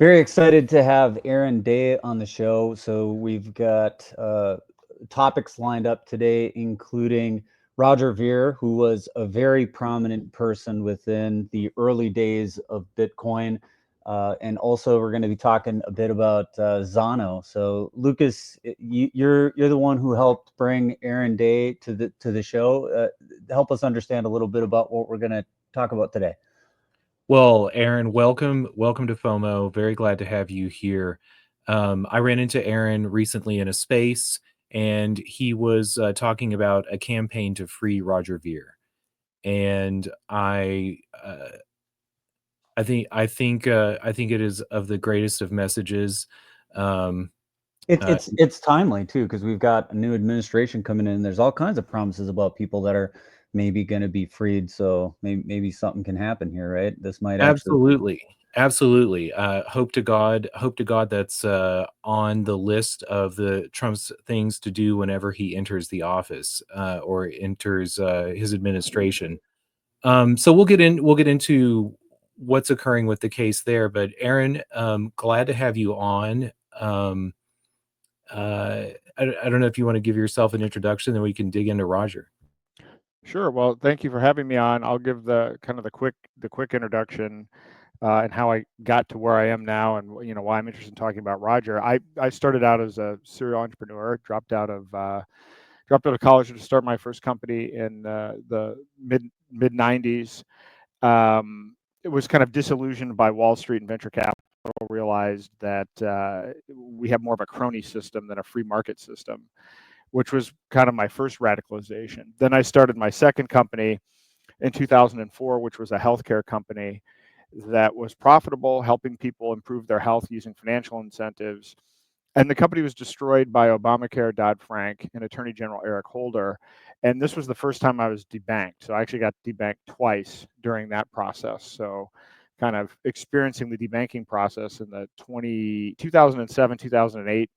Very excited to have Aaron Day on the show. So we've got topics lined up today, including Roger Ver, who was a very prominent person within the early days of Bitcoin. And also, we're going to be talking a bit about Zano. So, Lucas, you're the one who helped bring Aaron Day to the show. Help us understand a little bit about what we're going to talk about today. Well, Aaron, welcome to FOMO. Very glad to have you here. I ran into Aaron recently in a space, and he was talking about a campaign to free Roger Ver, and I think it is of the greatest of messages. Um, It, uh, it's it's timely too because we've got a new administration coming in. There's all kinds of promises about people that are maybe going to be freed. So maybe something can happen here, right? This might actually. Absolutely. Absolutely. Hope to God that's on the list of the Trump's things to do whenever he enters the office or enters his administration. So we'll get into what's occurring with the case there. But Aaron, glad to have you on. Um, I don't know if you want to give yourself an introduction, then we can dig into Roger. Sure. Well, thank you for having me on. I'll give the kind of the quick introduction and how I got to where I am now, and why I'm interested in talking about Roger. I started out as a serial entrepreneur, dropped out of college to start my first company in the mid '90s. It was kind of disillusioned by Wall Street and venture capital. Realized that we have more of a crony system than a free market system, which was kind of my first radicalization. Then I started my second company in 2004, which was a healthcare company that was profitable, helping people improve their health using financial incentives. And the company was destroyed by Obamacare, Dodd-Frank, and Attorney General Eric Holder. And this was the first time I was debanked. So I actually got debanked twice during that process. So kind of experiencing the debanking process in the 2007, 2008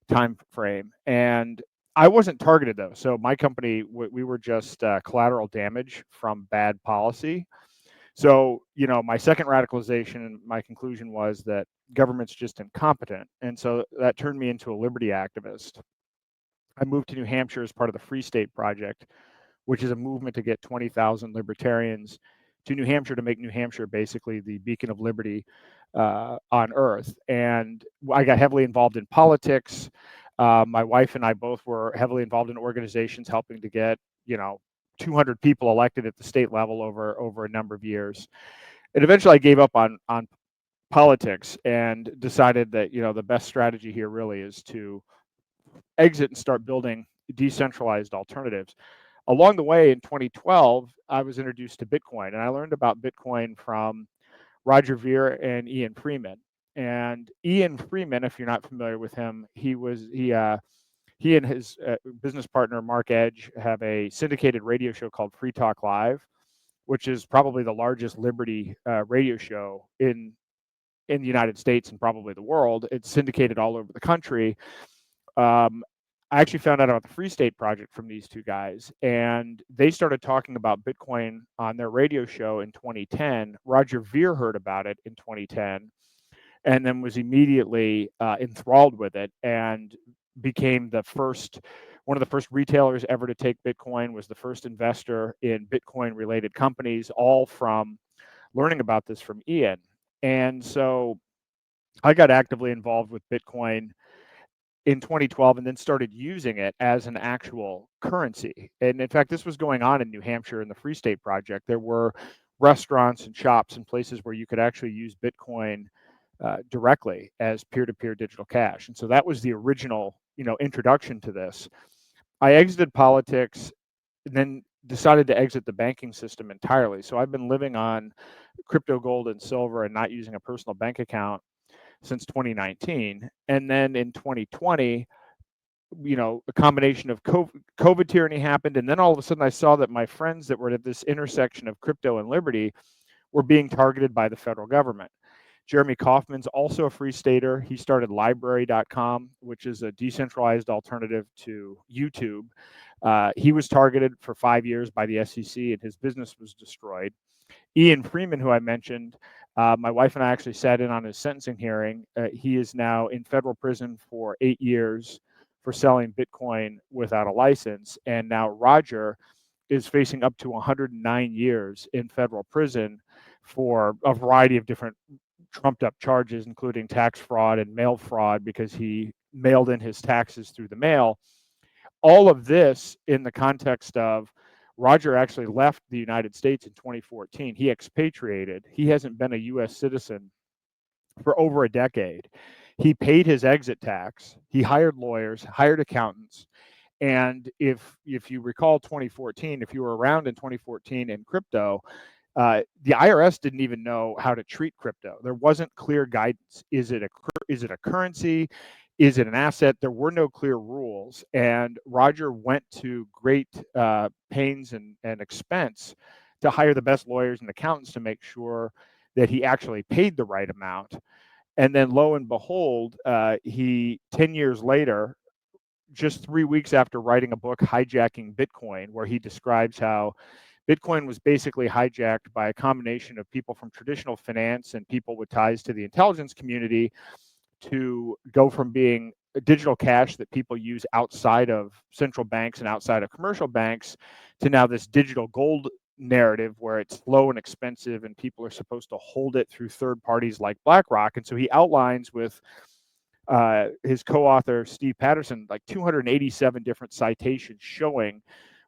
time frame. And I wasn't targeted though. So my company, we were just collateral damage from bad policy. So, my second radicalization and my conclusion was that government's just incompetent. And so that turned me into a liberty activist. I moved to New Hampshire as part of the Free State Project, which is a movement to get 20,000 libertarians to New Hampshire to make New Hampshire basically the beacon of liberty on earth. And I got heavily involved in politics. My wife and I both were heavily involved in organizations helping to get, 200 people elected at the state level over a number of years. And eventually I gave up on politics and decided that, the best strategy here really is to exit and start building decentralized alternatives. Along the way in 2012, I was introduced to Bitcoin, and I learned about Bitcoin from Roger Ver and Ian Freeman. And Ian Freeman, if you're not familiar with him, he and his business partner Mark Edge have a syndicated radio show called Free Talk Live, which is probably the largest liberty radio show in the United States and probably the world. It's syndicated all over the country. Um, I actually found out about the Free State Project from these two guys, and they started talking about Bitcoin on their radio show in 2010. Roger Ver heard about it in 2010, and then was immediately enthralled with it and became one of the first retailers ever to take Bitcoin. Was the first investor in Bitcoin-related companies, all from learning about this from Ian. And so I got actively involved with Bitcoin in 2012 and then started using it as an actual currency. And in fact, this was going on in New Hampshire in the Free State Project. There were restaurants and shops and places where you could actually use Bitcoin directly as peer-to-peer digital cash. And so that was the original, introduction to this. I exited politics and then decided to exit the banking system entirely. So I've been living on crypto, gold, and silver and not using a personal bank account since 2019. And then in 2020, a combination of COVID tyranny happened. And then all of a sudden I saw that my friends that were at this intersection of crypto and liberty were being targeted by the federal government. Jeremy Kaufman's also a free stater. He started library.com, which is a decentralized alternative to YouTube. He was targeted for 5 years by the SEC and his business was destroyed. Ian Freeman, who I mentioned, My wife and I actually sat in on his sentencing hearing. He is now in federal prison for 8 years for selling Bitcoin without a license. And now Roger is facing up to 109 years in federal prison for a variety of different trumped up charges, including tax fraud and mail fraud, because he mailed in his taxes through the mail. All of this in the context of Roger actually left the United States in 2014. He expatriated. He hasn't been a US citizen for over a decade. He paid his exit tax. He hired lawyers, hired accountants. And if you recall 2014, if you were around in 2014 in crypto, the IRS didn't even know how to treat crypto. There wasn't clear guidance. Is it a currency? Is it an asset? There were no clear rules. And Roger went to great pains and expense to hire the best lawyers and accountants to make sure that he actually paid the right amount. And then lo and behold, he 10 years later, just 3 weeks after writing a book, Hijacking Bitcoin, where he describes how Bitcoin was basically hijacked by a combination of people from traditional finance and people with ties to the intelligence community to go from being a digital cash that people use outside of central banks and outside of commercial banks to now this digital gold narrative where it's low and expensive and people are supposed to hold it through third parties like BlackRock. And so he outlines with his co-author Steve Patterson like 287 different citations showing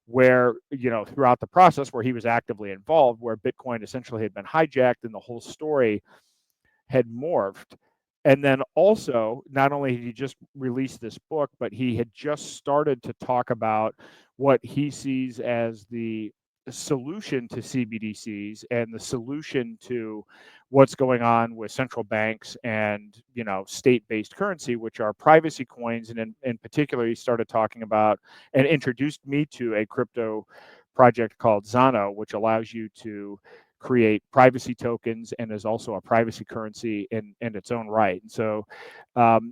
where, throughout the process where he was actively involved, where Bitcoin essentially had been hijacked and the whole story had morphed. And then also, not only did he just release this book, but he had just started to talk about what he sees as the solution to CBDCs and the solution to what's going on with central banks and state-based currency, which are privacy coins. And in particular, he started talking about and introduced me to a crypto project called Zano, which allows you to create privacy tokens and is also a privacy currency in its own right. And so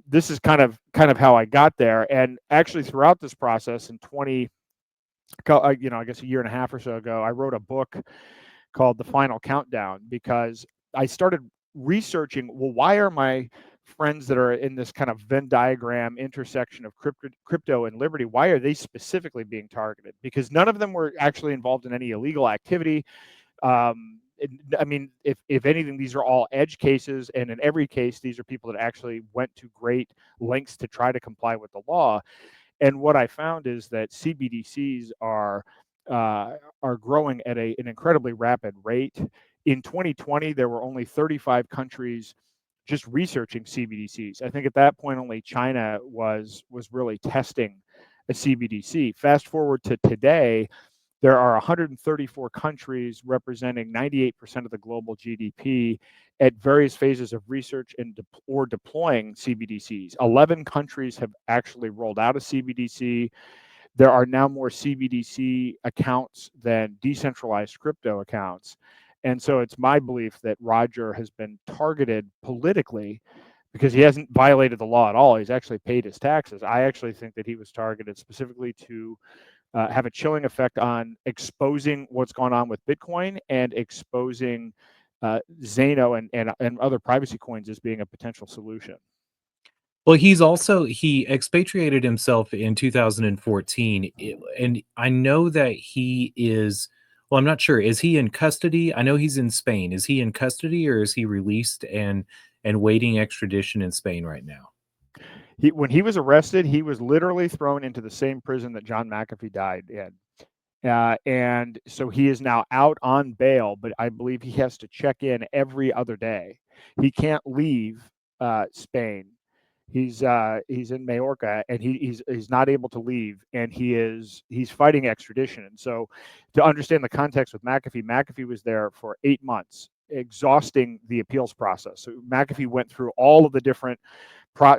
this is kind of how I got there. And actually throughout this process in I guess a year and a half or so ago, I wrote a book called The Final Countdown, because I started researching, well, why are my friends that are in this kind of Venn diagram intersection of crypto and liberty, why are they specifically being targeted? Because none of them were actually involved in any illegal activity. I mean, if anything, these are all edge cases, and in every case, these are people that actually went to great lengths to try to comply with the law. And what I found is that CBDCs are growing at an incredibly rapid rate. In 2020, there were only 35 countries just researching CBDCs. I think at that point, only China was really testing a CBDC. Fast forward to today, there are 134 countries representing 98% of the global GDP at various phases of research or deploying CBDCs. 11 countries have actually rolled out a CBDC. There are now more CBDC accounts than decentralized crypto accounts. And so it's my belief that Roger has been targeted politically because he hasn't violated the law at all. He's actually paid his taxes. I actually think that he was targeted specifically to have a chilling effect on exposing what's going on with Bitcoin and exposing Zano and other privacy coins as being a potential solution. Well, he expatriated himself in 2014, and I know that he is. Well, I'm not sure. Is he in custody? I know he's in Spain. Is he in custody, or is he released and waiting extradition in Spain right now? When he was arrested, he was literally thrown into the same prison that John McAfee died in. And so he is now out on bail, but I believe he has to check in every other day. He can't leave Spain. He's in Majorca, and he's not able to leave, and he's fighting extradition. And so, to understand the context with McAfee was there for 8 months, exhausting the appeals process. So McAfee went through all of the different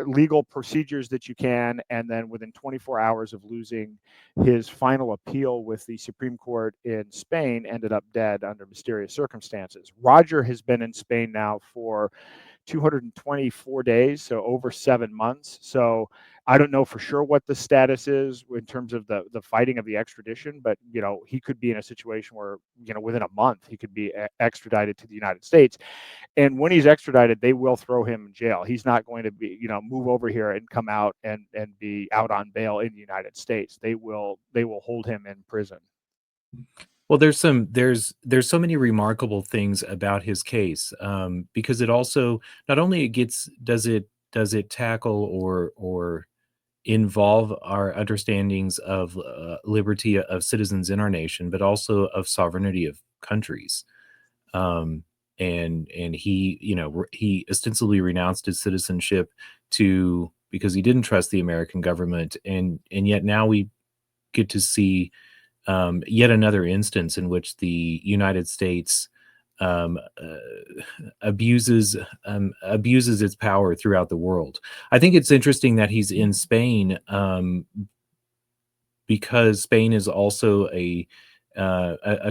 legal procedures that you can, and then within 24 hours of losing his final appeal with the Supreme Court in Spain, ended up dead under mysterious circumstances. Roger has been in Spain now for 224 days, so over 7 months. So I don't know for sure what the status is in terms of the fighting of the extradition, but he could be in a situation where within a month he could be extradited to the United States. And when he's extradited, they will throw him in jail. He's not going to be, move over here and come out and be out on bail in the United States. They will hold him in prison. Well, there's so many remarkable things about his case, because it also not only does it tackle or involve our understandings of liberty of citizens in our nation, but also of sovereignty of countries. Um, and he, he ostensibly renounced his citizenship because he didn't trust the American government, and yet now we get to see yet another instance in which the United States um, uh, abuses its power throughout the world. I think it's interesting that he's in Spain, because Spain is also a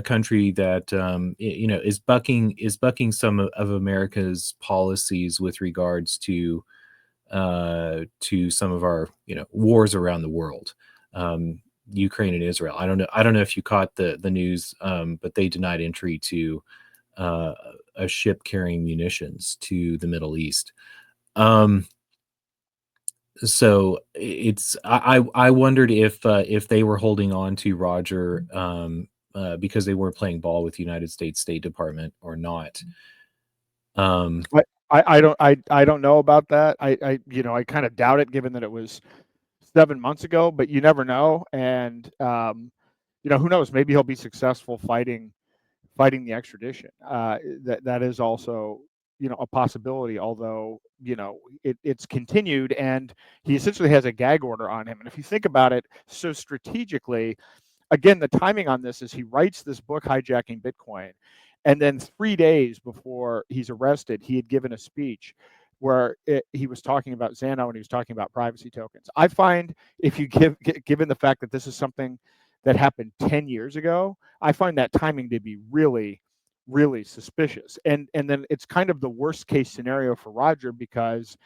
country that is bucking some of America's policies with regards to some of our wars around the world. Ukraine and Israel. I don't know if you caught the news, but they denied entry to a ship carrying munitions to the Middle East. So I wondered if they were holding on to Roger because they weren't playing ball with the United States State Department or not. I don't know about that. I kind of doubt it, given that it was 7 months ago, but you never know. And who knows? Maybe he'll be successful fighting the extradition. That is also a possibility. Although it's continued, and he essentially has a gag order on him. And if you think about it, so strategically, again, the timing on this is he writes this book, Hijacking Bitcoin, and then 3 days before he's arrested, he had given a speech where he was talking about Zano and he was talking about privacy tokens. I find, if you given the fact that this is something that happened 10 years ago, I find that timing to be really, really suspicious. And then it's kind of the worst case scenario for Roger because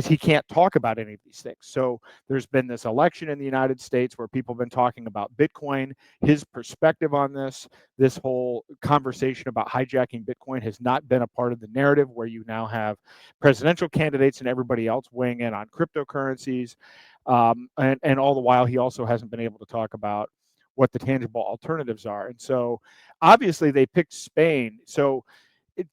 he can't talk about any of these things. So there's been this election in the United States where people have been talking about Bitcoin. His perspective on this whole conversation about hijacking Bitcoin has not been a part of the narrative, where you now have presidential candidates and everybody else weighing in on cryptocurrencies. And all the while, he also hasn't been able to talk about what the tangible alternatives are. And so obviously they picked Spain. So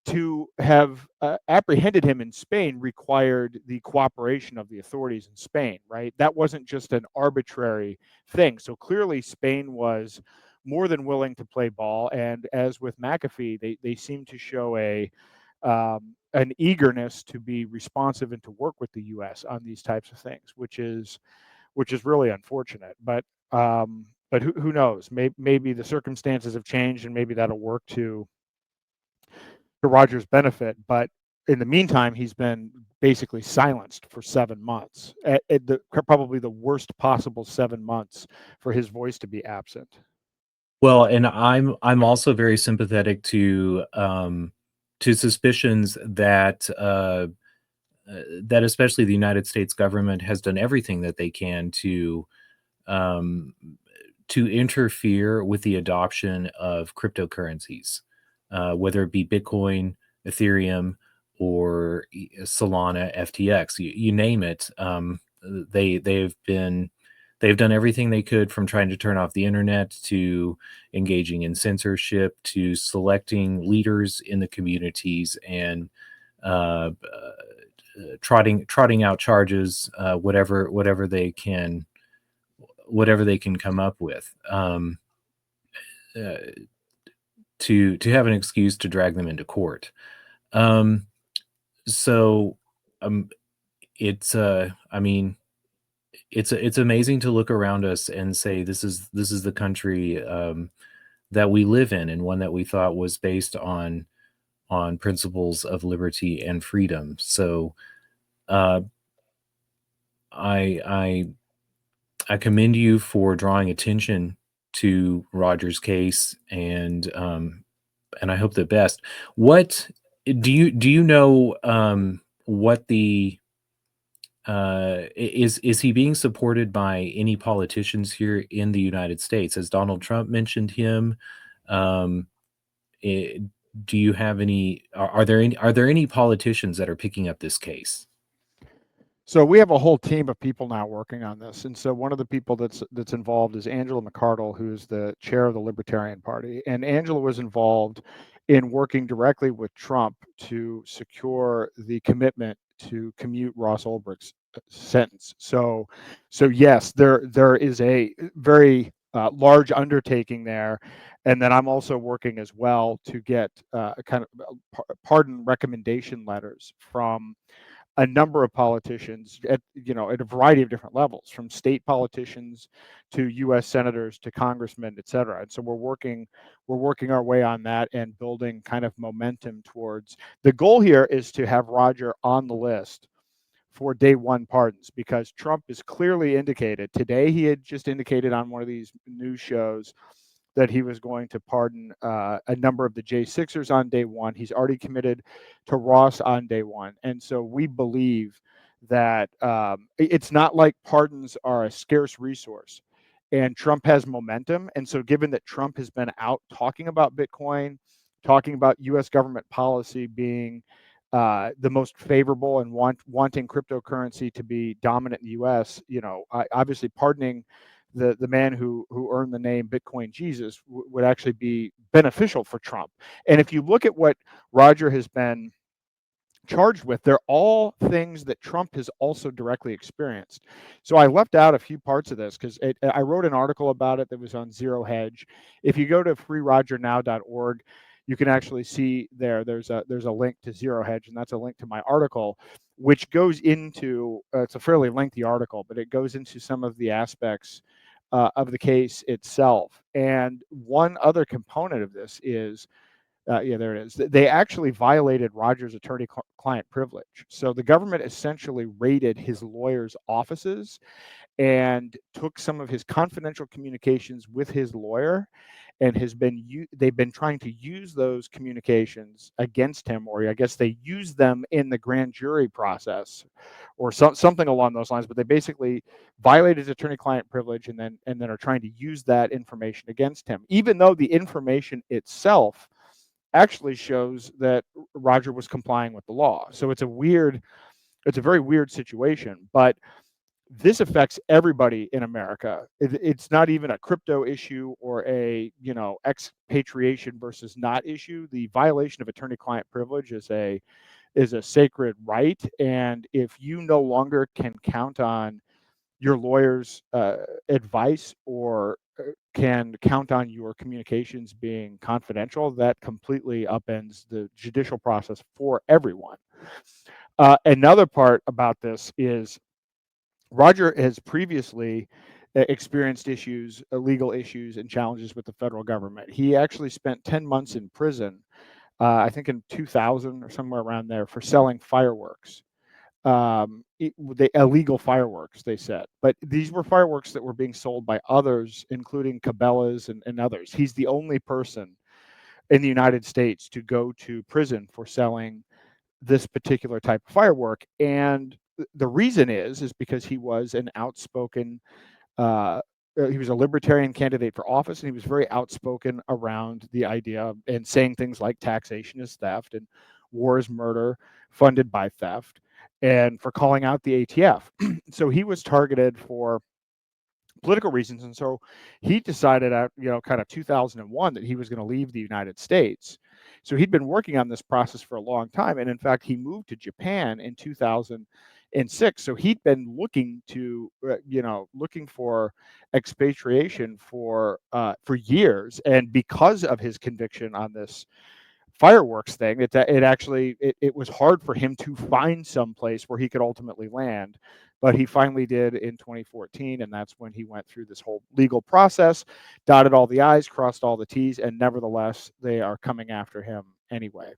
to have apprehended him in Spain required the cooperation of the authorities in Spain, right? That wasn't just an arbitrary thing. So clearly Spain was more than willing to play ball. And as with McAfee, they seem to show an eagerness to be responsive and to work with the U.S. on these types of things, which is really unfortunate. But who knows? Maybe the circumstances have changed, and maybe that'll work to Roger's benefit. But in the meantime, he's been basically silenced for 7 months, probably the worst possible 7 months for his voice to be absent. Well, and I'm also very sympathetic to suspicions that that especially the United States government has done everything that they can to interfere with the adoption of cryptocurrencies, whether it be Bitcoin, Ethereum, or Solana, FTX, you name it. They've done everything they could, from trying to turn off the internet to engaging in censorship to selecting leaders in the communities and trotting out charges, whatever they can come up with, to have an excuse to drag them into court. So it's I mean, it's amazing to look around us and say this is the country that we live in, and one that we thought was based on principles of liberty and freedom. So I commend you for drawing attention to Roger's case, and I hope the best. What do you know? What the is he being supported by any politicians here in the United States? Has Donald Trump mentioned him? Um, do you have any? Are there any politicians that are picking up this case? So we have a whole team of people now working on this, and so one of the people that's involved is Angela McArdle, who's the chair of the Libertarian Party, and Angela was involved in working directly with Trump to secure the commitment to commute Ross Ulbricht's sentence. So yes, there is a very large undertaking there, and then I'm also working as well to get kind of pardon recommendation letters from a number of politicians at a variety of different levels, from state politicians to U.S. senators to congressmen, et cetera. And so we're working our way on that and building kind of momentum towards the goal here is to have Roger on the list for day one pardons, because Trump is clearly indicated today. He had just indicated on one of these news shows that he was going to pardon a number of the J6ers on day one. He's already committed to Ross on day one. And so we believe that it's not like pardons are a scarce resource, and Trump has momentum. And so given that Trump has been out talking about Bitcoin, talking about U.S. government policy being the most favorable and wanting cryptocurrency to be dominant in the U.S., obviously pardoning the man who earned the name Bitcoin Jesus would actually be beneficial for Trump. And if you look at what Roger has been charged with, they're all things that Trump has also directly experienced. So I left out a few parts of this because I wrote an article about it that was on Zero Hedge. If you go to freerogernow.org, you can actually see there's a link to Zero Hedge, and that's a link to my article, which goes into it's a fairly lengthy article, but it goes into some of the aspects of the case itself. And one other component of this is yeah, there it is. They actually violated Roger's attorney-client privilege. So the government essentially raided his lawyers' offices and took some of his confidential communications with his lawyer, and they've been trying to use those communications against him, or I guess they used them in the grand jury process, or something along those lines. But they basically violated his attorney-client privilege, and then are trying to use that information against him, even though the information itself actually shows that Roger was complying with the law. So it's a very weird situation, but this affects everybody in America. It's not even a crypto issue or a expatriation versus not issue. The violation of attorney-client privilege is a sacred right, and if you no longer can count on your lawyer's advice or can count on your communications being confidential, that completely upends the judicial process for everyone. Another part about this is Roger has previously experienced issues, legal issues, and challenges with the federal government. He actually spent 10 months in prison, I think in 2000 or somewhere around there, for selling fireworks. Illegal fireworks, they said, but these were fireworks that were being sold by others, including Cabela's and others. He's the only person in the United States to go to prison for selling this particular type of firework, and the reason is because he was an outspoken he was a libertarian candidate for office, and he was very outspoken around the idea and saying things like taxation is theft and war is murder funded by theft, and for calling out the ATF. So he was targeted for political reasons, and so he decided at kind of 2001 that he was going to leave the United States. So he'd been working on this process for a long time, and in fact he moved to Japan in 2006. So he'd been looking for expatriation for years, and because of his conviction on this fireworks thing, it was hard for him to find some place where he could ultimately land, but he finally did in 2014, and that's when he went through this whole legal process, dotted all the I's, crossed all the T's, and nevertheless they are coming after him anyway.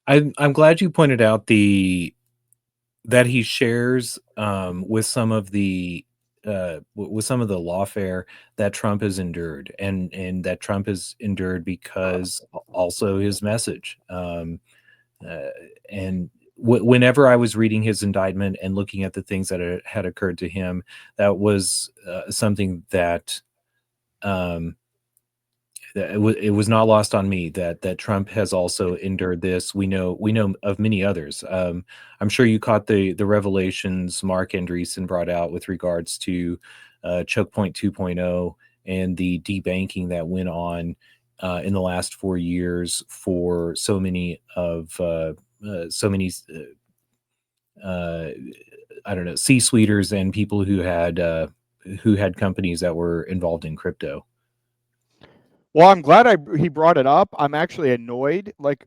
I'm glad you pointed out that he shares with some of the lawfare that Trump has endured, and that Trump has endured because also his message. And whenever I was reading his indictment and looking at the things that had occurred to him, that was something that it was not lost on me that Trump has also endured this. We know of many others. I'm sure you caught the revelations Mark Andreessen brought out with regards to Choke Point 2.0 and the debanking that went on in the last 4 years for so many I don't know, C-suiters and people who had companies that were involved in crypto. Well, I'm glad he brought it up. I'm actually annoyed. Like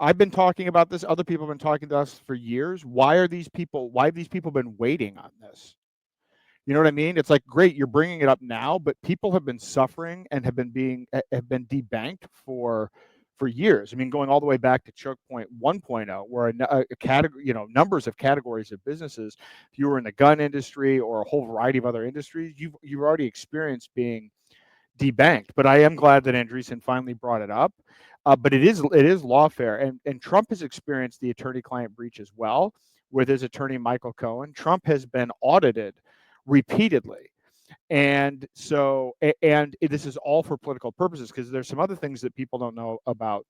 I've been talking about this. Other people have been talking to us for years. Why have these people been waiting on this? You know what I mean? It's like, great, you're bringing it up now, but people have been suffering and have been debanked for years. I mean, going all the way back to Choke Point 1.0, where a category, numbers of categories of businesses, if you were in the gun industry or a whole variety of other industries, you've already experienced being debanked. But I am glad that Andreessen finally brought it up. But it is lawfare, and Trump has experienced the attorney-client breach as well with his attorney Michael Cohen. Trump has been audited repeatedly, and so this is all for political purposes, because there's some other things that people don't know about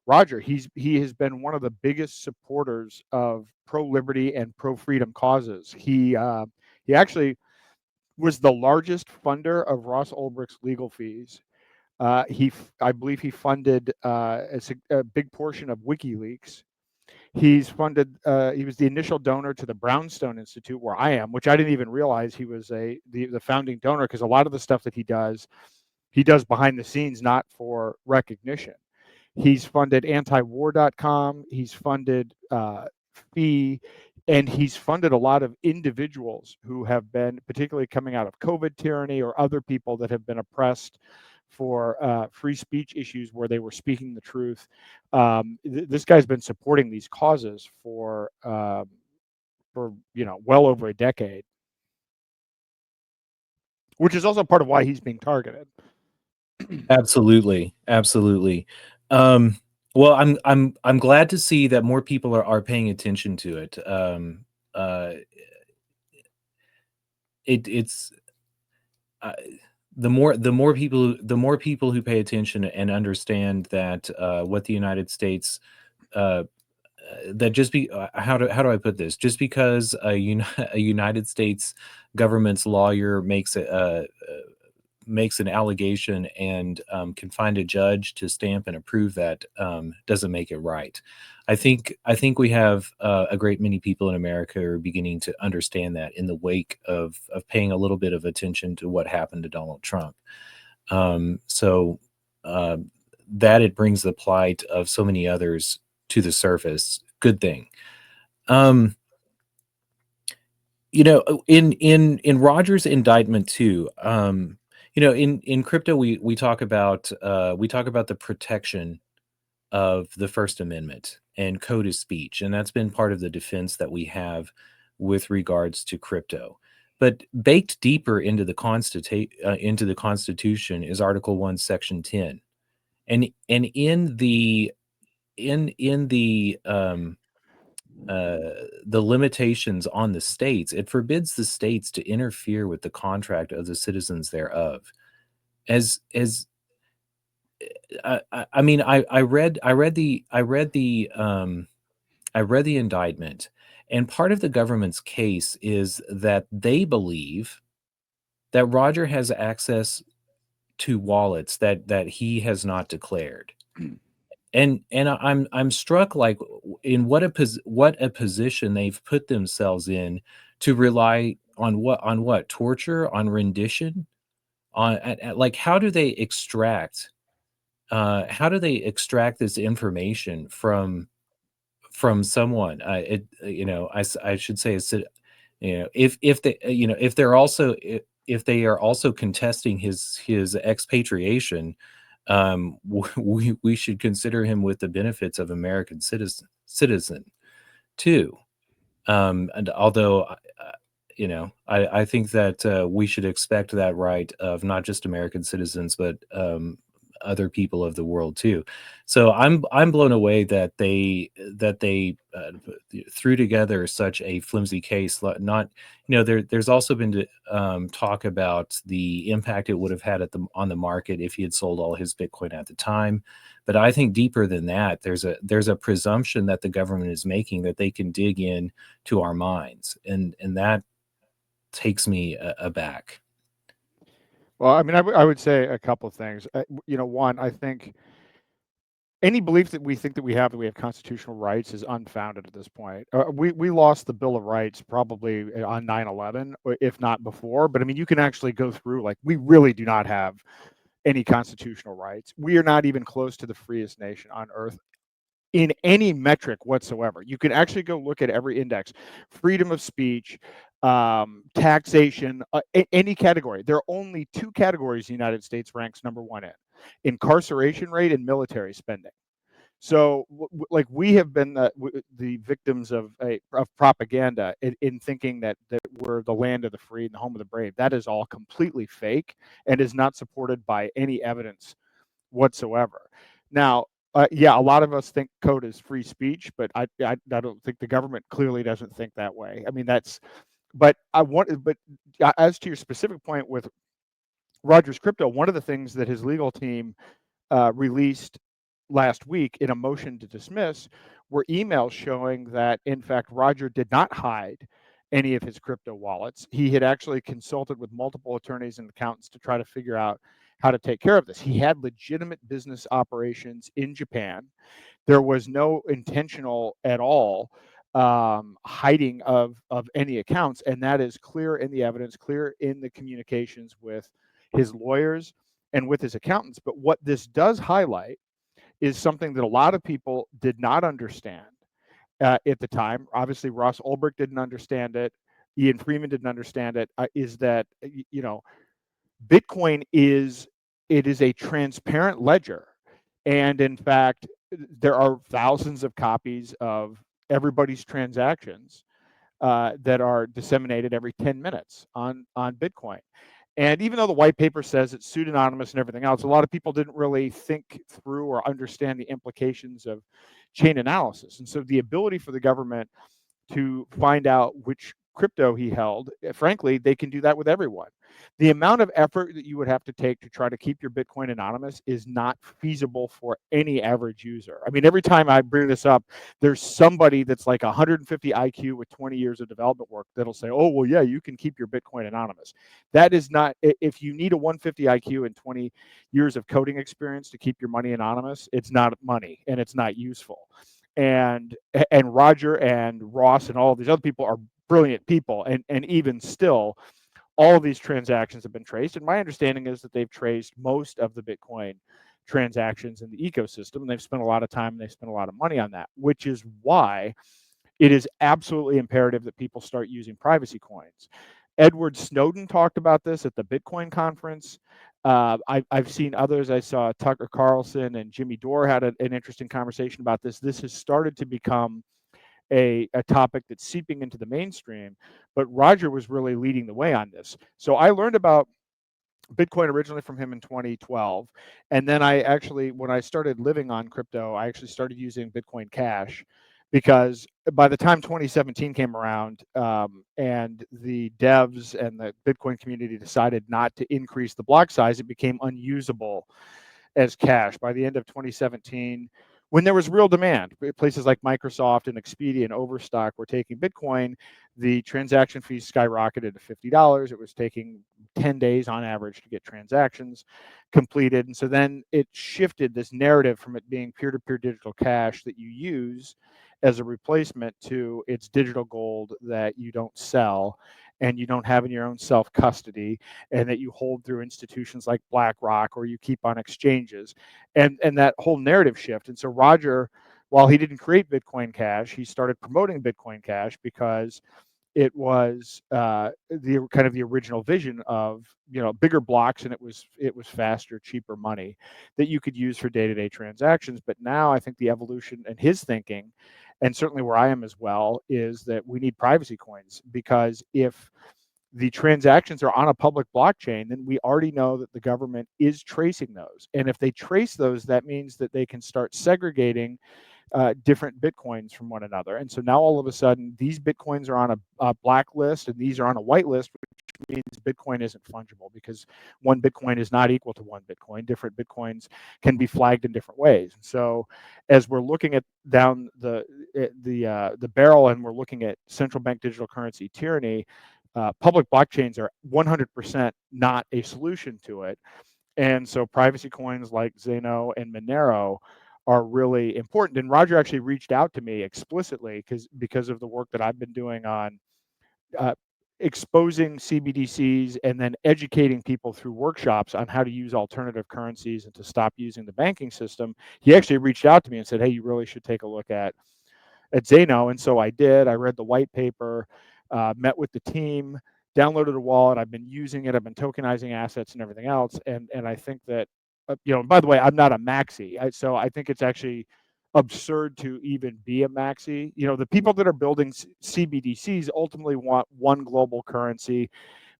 Roger. He has been one of the biggest supporters of pro-liberty and pro-freedom causes. He actually was the largest funder of Ross Ulbricht's legal fees. I believe he funded a big portion of WikiLeaks. He's funded. He was the initial donor to the Brownstone Institute, where I am, which I didn't even realize he was the founding donor, because a lot of the stuff that he does behind the scenes, not for recognition. He's funded antiwar.com. He's funded FEE, and he's funded a lot of individuals who have been, particularly coming out of COVID tyranny, or other people that have been oppressed for free speech issues where they were speaking the truth. This guy's been supporting these causes for well over a decade, which is also part of why he's being targeted. Absolutely. Well, I'm glad to see that more people are paying attention to it. It's the more people who pay attention and understand that what the United States that just be how do I put this? Just because a United States government's lawyer makes an allegation and can find a judge to stamp and approve that doesn't make it right. I think we have a great many people in America who are beginning to understand that in the wake of paying a little bit of attention to what happened to Donald Trump. So that it brings the plight of so many others to the surface. Good thing. In Roger's indictment too. In crypto, we talk about the protection of the First Amendment and code of speech, and that's been part of the defense that we have with regards to crypto. But baked deeper into the Constitution is Article 1, Section 10, and in the limitations on the states, it forbids the states to interfere with the contract of the citizens thereof. I mean, I read the indictment, and part of the government's case is that they believe that Roger has access to wallets that he has not declared. And I'm struck, like, in what a position they've put themselves in to rely on what torture, on rendition, on like how do they extract this information from someone? I should say, if they are also contesting his expatriation, we should consider him with the benefits of American citizen too. And although I think that we should expect that right of not just American citizens, but other people of the world too. So I'm blown away that they threw together such a flimsy case. Not, there's also been talk about the impact it would have had on the market if he had sold all his Bitcoin at the time. But I think deeper than that, there's a presumption that the government is making that they can dig in to our minds, and that takes me aback. Well, I mean, I would say a couple of things. One, I think any belief that we think that we have constitutional rights is unfounded at this point. We lost the Bill of Rights probably on 9/11, if not before. But I mean, you can actually go through, like, we really do not have any constitutional rights. We are not even close to the freest nation on earth in any metric whatsoever. You can actually go look at every index: freedom of speech, taxation, any category. There are only two categories the United States ranks number one in: incarceration rate and military spending. So, like, we have been the victims of propaganda in thinking that we're the land of the free and the home of the brave. That is all completely fake and is not supported by any evidence whatsoever. Now, yeah, a lot of us think code is free speech, but I don't think the government clearly doesn't think that way. I mean, but as to your specific point with Rogers Crypto, one of the things that his legal team released last week in a motion to dismiss were emails showing that, in fact, Roger did not hide any of his crypto wallets. He had actually consulted with multiple attorneys and accountants to try to figure out how to take care of this. He had legitimate business operations in Japan. There was no intentional at all hiding of any accounts, and that is clear in the evidence, clear in the communications with his lawyers and with his accountants. But what this does highlight is something that a lot of people did not understand at the time. Obviously, Ross Ulbricht didn't understand it. Ian Freeman didn't understand it. Is that, Bitcoin is a transparent ledger, and in fact, there are thousands of copies of everybody's transactions that are disseminated every 10 minutes on Bitcoin. And even though the white paper says it's pseudonymous and everything else, a lot of people didn't really think through or understand the implications of chain analysis. And so the ability for the government to find out which crypto he held, frankly, they can do that with everyone. The amount of effort that you would have to take to try to keep your Bitcoin anonymous is not feasible for any average user. I mean, every time I bring this up, there's somebody that's like 150 IQ with 20 years of development work that'll say, oh, well, yeah, you can keep your Bitcoin anonymous. That is not, if you need a 150 IQ and 20 years of coding experience to keep your money anonymous, it's not money and it's not useful. And Roger and Ross and all of these other people are brilliant people, and even still, all of these transactions have been traced. And my understanding is that they've traced most of the Bitcoin transactions in the ecosystem, and they've spent a lot of time and they've spent a lot of money on that, which is why it is absolutely imperative that people start using privacy coins. Edward Snowden talked about this at the Bitcoin conference. I've seen others. I saw Tucker Carlson and Jimmy Dore had an interesting conversation about this. This has started to become a topic that's seeping into the mainstream, but Roger was really leading the way on this. So I learned about Bitcoin originally from him in 2012. And then when I started living on crypto, I actually started using Bitcoin Cash, because by the time 2017 came around, and the devs and the Bitcoin community decided not to increase the block size, it became unusable as cash. By the end of 2017, when there was real demand, places like Microsoft and Expedia and Overstock were taking Bitcoin, the transaction fees skyrocketed to $50. It was taking 10 days on average to get transactions completed. And so then it shifted this narrative from it being peer-to-peer digital cash that you use as a replacement to it's digital gold that you don't sell and you don't have in your own self-custody, and that you hold through institutions like BlackRock or you keep on exchanges, and that whole narrative shift. And so Roger, while he didn't create Bitcoin Cash, he started promoting Bitcoin Cash because it was the kind of the original vision of bigger blocks, and it was faster, cheaper money that you could use for day-to-day transactions. But now I think the evolution and his thinking, and certainly where I am as well, is that we need privacy coins, because if the transactions are on a public blockchain, then we already know that the government is tracing those. And if they trace those, that means that they can start segregating different Bitcoins from one another. And so now all of a sudden, these Bitcoins are on a black list and these are on a white list, which means Bitcoin isn't fungible, because one Bitcoin is not equal to one Bitcoin. Different Bitcoins can be flagged in different ways. So as we're looking at down the barrel and we're looking at central bank digital currency tyranny, public blockchains are 100% not a solution to it. And so privacy coins like Zano and Monero are really important. And Roger actually reached out to me explicitly because of the work that I've been doing on exposing CBDCs and then educating people through workshops on how to use alternative currencies and to stop using the banking system. He actually reached out to me and said, hey, you really should take a look at Zano. And so I did. I read the white paper, met with the team, downloaded a wallet. I've been using it. I've been tokenizing assets and everything else. And I think that, by the way, I'm not a maxi. So I think it's actually absurd to even be a maxi. The people that are building CBDCs ultimately want one global currency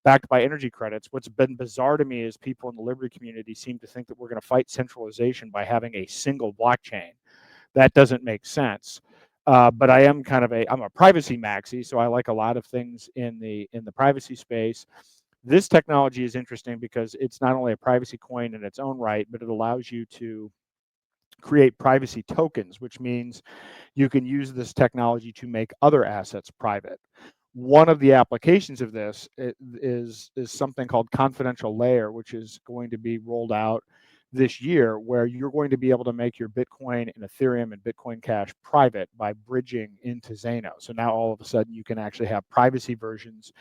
backed by energy credits. What's been bizarre to me is people in the Liberty community seem to think that we're going to fight centralization by having a single blockchain. That doesn't make sense. But I am I'm a privacy maxi, so I like a lot of things in the privacy space. This technology is interesting because it's not only a privacy coin in its own right, but it allows you to create privacy tokens, which means you can use this technology to make other assets private. One of the applications of this is something called confidential layer, which is going to be rolled out this year, where you're going to be able to make your Bitcoin and Ethereum and Bitcoin Cash private by bridging into Zano. So now all of a sudden you can actually have privacy versions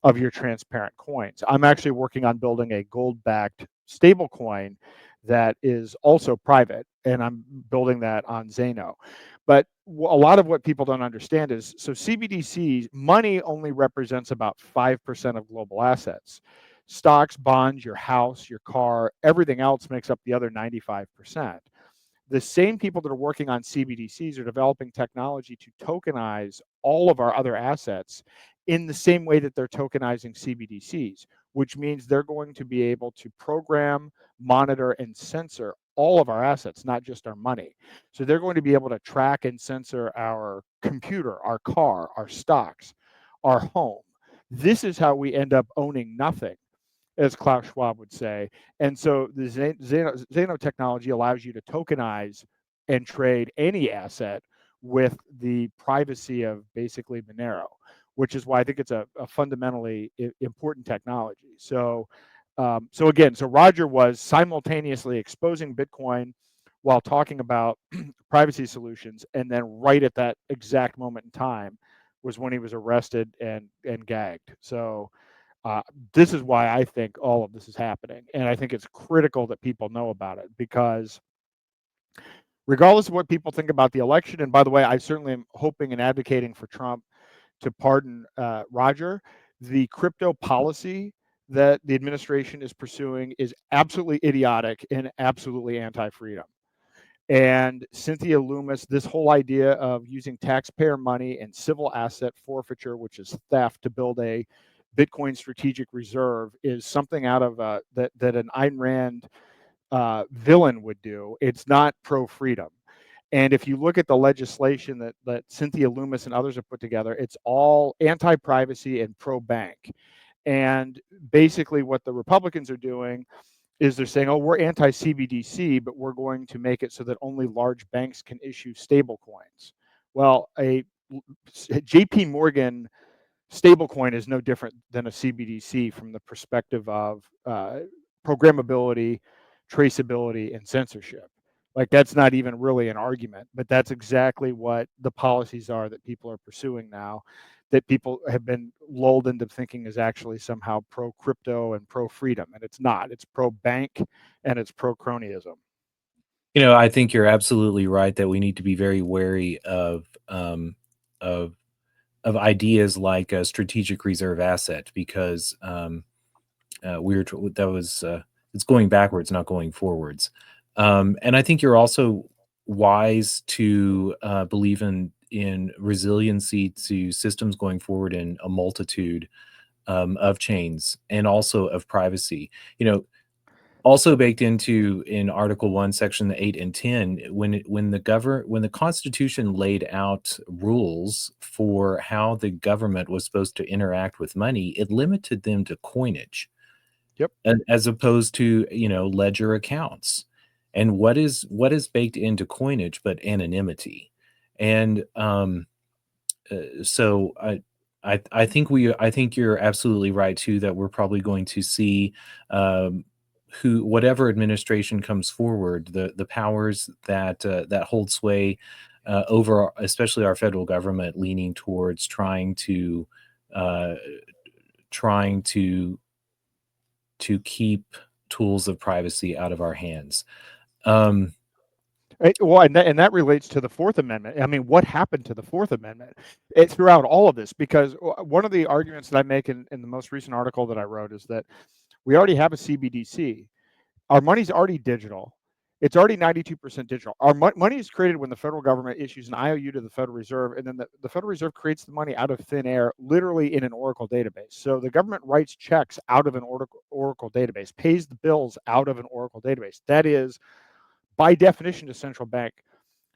of your transparent coins. I'm actually working on building a gold-backed stable coin that is also private, and I'm building that on Zano. But a lot of what people don't understand is, so CBDCs, money only represents about 5% of global assets. Stocks, bonds, your house, your car, everything else makes up the other 95%. The same people that are working on CBDCs are developing technology to tokenize all of our other assets in the same way that they're tokenizing CBDCs, which means they're going to be able to program, monitor, and censor all of our assets, not just our money. So they're going to be able to track and censor our computer, our car, our stocks, our home. This is how we end up owning nothing, as Klaus Schwab would say. And so the Zano technology allows you to tokenize and trade any asset with the privacy of basically Monero, which is why I think it's a fundamentally important technology. So Roger was simultaneously exposing Bitcoin while talking about privacy solutions, and then right at that exact moment in time was when he was arrested and gagged. So this is why I think all of this is happening. And I think it's critical that people know about it, because regardless of what people think about the election, and by the way, I certainly am hoping and advocating for Trump to pardon Roger, the crypto policy that the administration is pursuing is absolutely idiotic and absolutely anti-freedom. And Cynthia Loomis, this whole idea of using taxpayer money and civil asset forfeiture, which is theft, to build a Bitcoin strategic reserve, is something out of that an Ayn Rand villain would do. It's not pro-freedom. And if you look at the legislation that Cynthia Loomis and others have put together, it's all anti-privacy and pro-bank. And basically what the Republicans are doing is they're saying, oh, we're anti-CBDC, but we're going to make it so that only large banks can issue stable coins. Well, a JP Morgan stablecoin is no different than a CBDC from the perspective of programmability, traceability, and censorship. Like, that's not even really an argument, but that's exactly what the policies are that people are pursuing now, that people have been lulled into thinking is actually somehow pro-crypto and pro-freedom, and it's not. It's pro-bank and it's pro-cronyism. I think you're absolutely right that we need to be very wary of ideas like a strategic reserve asset, because it's going backwards, not going forwards. And I think you're also wise to believe in resiliency to systems going forward in a multitude of chains and also of privacy. Also baked into in Article 1, Section 8 and 10, when the Constitution laid out rules for how the government was supposed to interact with money, it limited them to coinage. Yep. As opposed to, ledger accounts. And what is baked into coinage but anonymity? And so I think you're absolutely right too, that we're probably going to see whatever administration comes forward, the powers that hold sway over especially our federal government, leaning towards trying to trying to keep tools of privacy out of our hands. Well, and that relates to the Fourth Amendment. I mean, what happened to the Fourth Amendment throughout all of this? Because one of the arguments that I make in the most recent article that I wrote is that we already have a CBDC. Our money's already digital. It's already 92% digital. Our money is created when the federal government issues an IOU to the Federal Reserve, and then the Federal Reserve creates the money out of thin air, literally in an Oracle database. So the government writes checks out of an Oracle database, pays the bills out of an Oracle database. That is, by definition, a central bank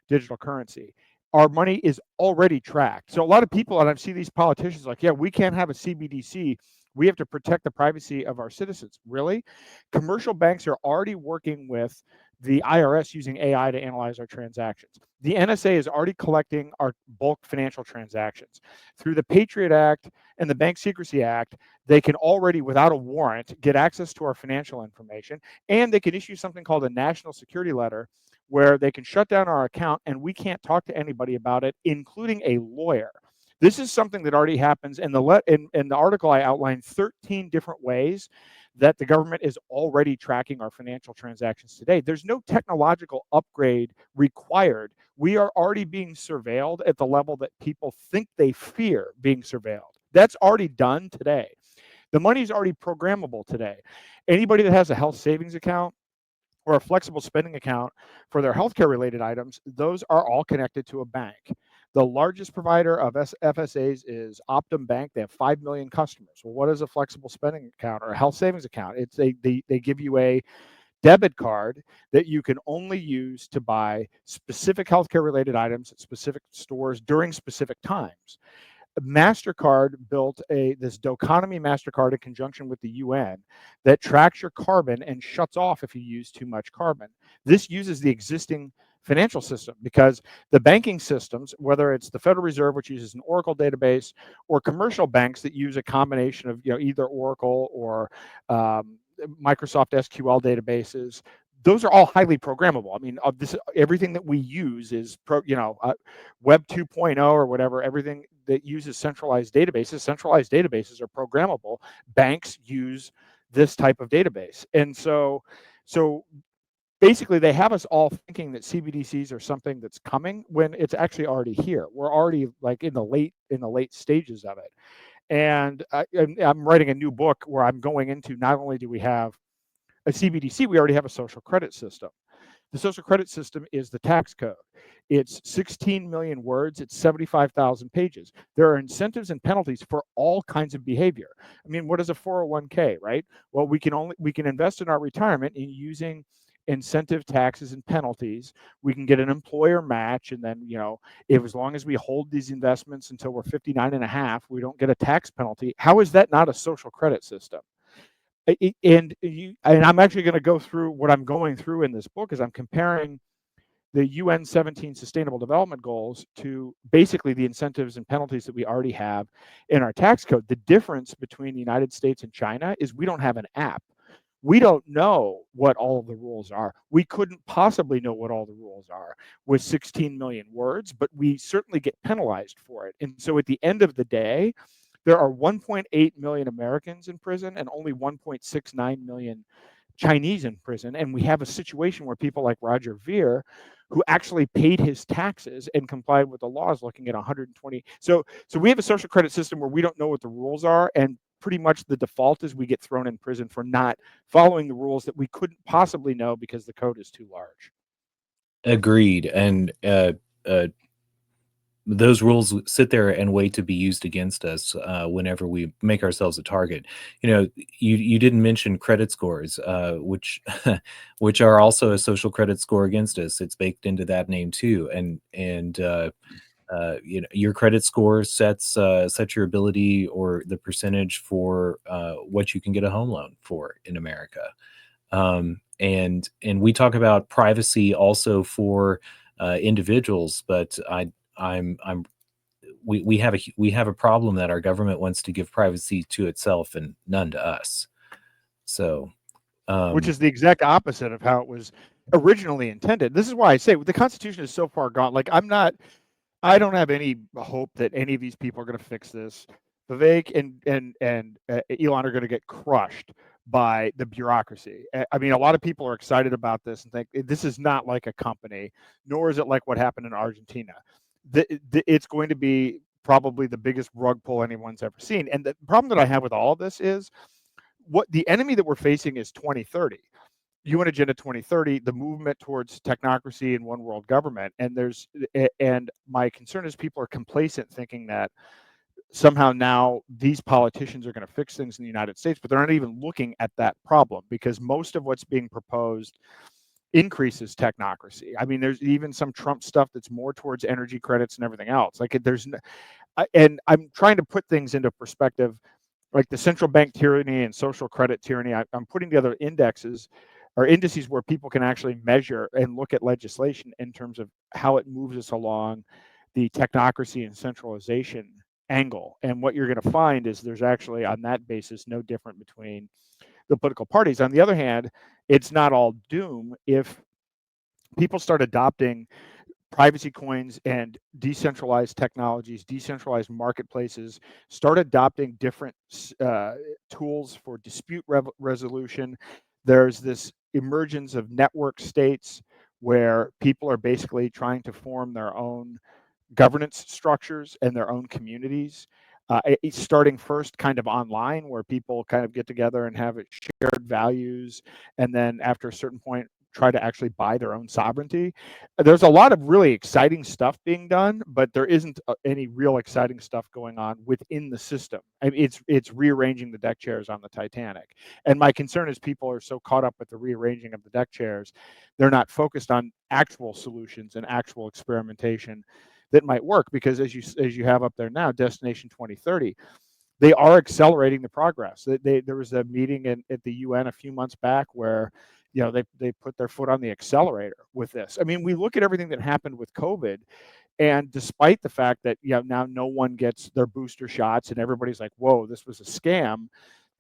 digital currency. Our money is already tracked. So a lot of people, and I've seen these politicians like, yeah, we can't have a CBDC. We have to protect the privacy of our citizens. Really? Commercial banks are already working with the IRS using AI to analyze our transactions. The NSA is already collecting our bulk financial transactions. Through the Patriot Act and the Bank Secrecy Act, they can already, without a warrant, get access to our financial information, and they can issue something called a national security letter where they can shut down our account and we can't talk to anybody about it, including a lawyer. This is something that already happens. In the article, I outlined 13 different ways that the government is already tracking our financial transactions today. There's no technological upgrade required. We are already being surveilled at the level that people think they fear being surveilled. That's already done today. The money is already programmable today. Anybody that has a health savings account or a flexible spending account for their healthcare related items, those are all connected to a bank. The largest provider of FSAs is Optum Bank. They have 5 million customers. Well, what is a flexible spending account or a health savings account? They give you a debit card that you can only use to buy specific healthcare related items at specific stores during specific times. MasterCard built this Doconomy MasterCard in conjunction with the UN that tracks your carbon and shuts off if you use too much carbon. This uses the existing financial system because the banking systems, whether it's the Federal Reserve, which uses an Oracle database, or commercial banks that use a combination of either Oracle or Microsoft SQL databases, those are all highly programmable. I mean, everything that we use is Web 2.0 or whatever. Everything that uses centralized databases are programmable. Banks use this type of database, and so basically they have us all thinking that CBDCs are something that's coming when it's actually already here. We're already like in the late stages of it, and I'm writing a new book where I'm going into not only do we have a CBDC, we already have a social credit system. The social credit system is the tax code. It's 16 million words. It's 75,000 pages. There are incentives and penalties for all kinds of behavior. I mean, what is a 401k, right? Well, we can invest in our retirement in using incentive taxes and penalties. We can get an employer match, and then if as long as we hold these investments until we're 59 and a half, we don't get a tax penalty. How is that not a social credit system? And I'm actually going to go through what I'm going through in this book is I'm comparing the UN 17 Sustainable Development Goals to basically the incentives and penalties that we already have in our tax code. The difference between the United States and China is we don't have an app. We don't know what all of the rules are. We couldn't possibly know what all the rules are with 16 million words, but we certainly get penalized for it. And so at the end of the day, there are 1.8 million Americans in prison and only 1.69 million Chinese in prison. And we have a situation where people like Roger Ver, who actually paid his taxes and complied with the laws, looking at 120. So we have a social credit system where we don't know what the rules are. And pretty much the default is we get thrown in prison for not following the rules that we couldn't possibly know because the code is too large. Agreed. And those rules sit there and wait to be used against us whenever we make ourselves a target. You didn't mention credit scores, which which are also a social credit score against us. It's baked into that name too, and your credit score sets your ability or the percentage for what you can get a home loan for in America. And we talk about privacy also for individuals, but I'm we have a problem that our government wants to give privacy to itself and none to us. So, which is the exact opposite of how it was originally intended. This is why I say the Constitution is so far gone. Like I don't have any hope that any of these people are going to fix this. Vivek and Elon are going to get crushed by the bureaucracy. I mean, a lot of people are excited about this and think this is not like a company, nor is it like what happened in Argentina. It's going to be probably the biggest rug pull anyone's ever seen. And the problem that I have with all of this is what the enemy that we're facing is 2030. UN Agenda 2030, the movement towards technocracy and one world government. And my concern is people are complacent thinking that somehow now these politicians are going to fix things in the United States, but they're not even looking at that problem because most of what's being proposed increases technocracy. I mean, there's even some Trump stuff that's more towards energy credits and everything else. Like and I'm trying to put things into perspective, like the central bank tyranny and social credit tyranny. I'm putting together indexes or indices where people can actually measure and look at legislation in terms of how it moves us along the technocracy and centralization angle. And what you're going to find is there's actually on that basis no different between the political parties. On the other hand, it's not all doom if people start adopting privacy coins and decentralized technologies, decentralized marketplaces, start adopting different tools for dispute resolution. There's this emergence of network states where people are basically trying to form their own governance structures and their own communities. It's starting first kind of online where people kind of get together and have shared values, and then after a certain point try to actually buy their own sovereignty. There's a lot of really exciting stuff being done, but there isn't any real exciting stuff going on within the system. I mean, it's rearranging the deck chairs on the Titanic. And my concern is people are so caught up with the rearranging of the deck chairs, they're not focused on actual solutions and actual experimentation that might work, because as you have up there now, Destination 2030, they are accelerating the progress. There was a meeting at the UN a few months back where they put their foot on the accelerator with this. I mean, we look at everything that happened with COVID, and despite the fact that now no one gets their booster shots and everybody's like, whoa, this was a scam,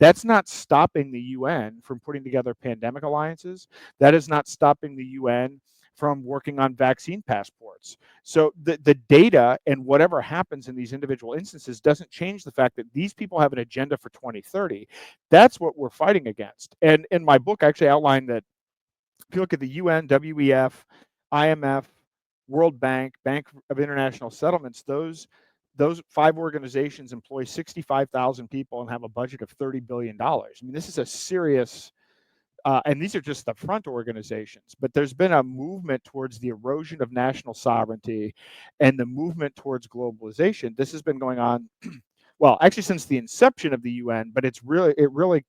that's not stopping the UN from putting together pandemic alliances. That is not stopping the UN from working on vaccine passports. So the data and whatever happens in these individual instances doesn't change the fact that these people have an agenda for 2030. That's what we're fighting against. And in my book, I actually outlined that if you look at the UN, WEF, IMF, World Bank, Bank of International Settlements, those 5 organizations employ 65,000 people and have a budget of $30 billion. I mean, this is a serious and these are just the front organizations, but there's been a movement towards the erosion of national sovereignty and the movement towards globalization. This has been going on, well, actually since the inception of the UN, but it really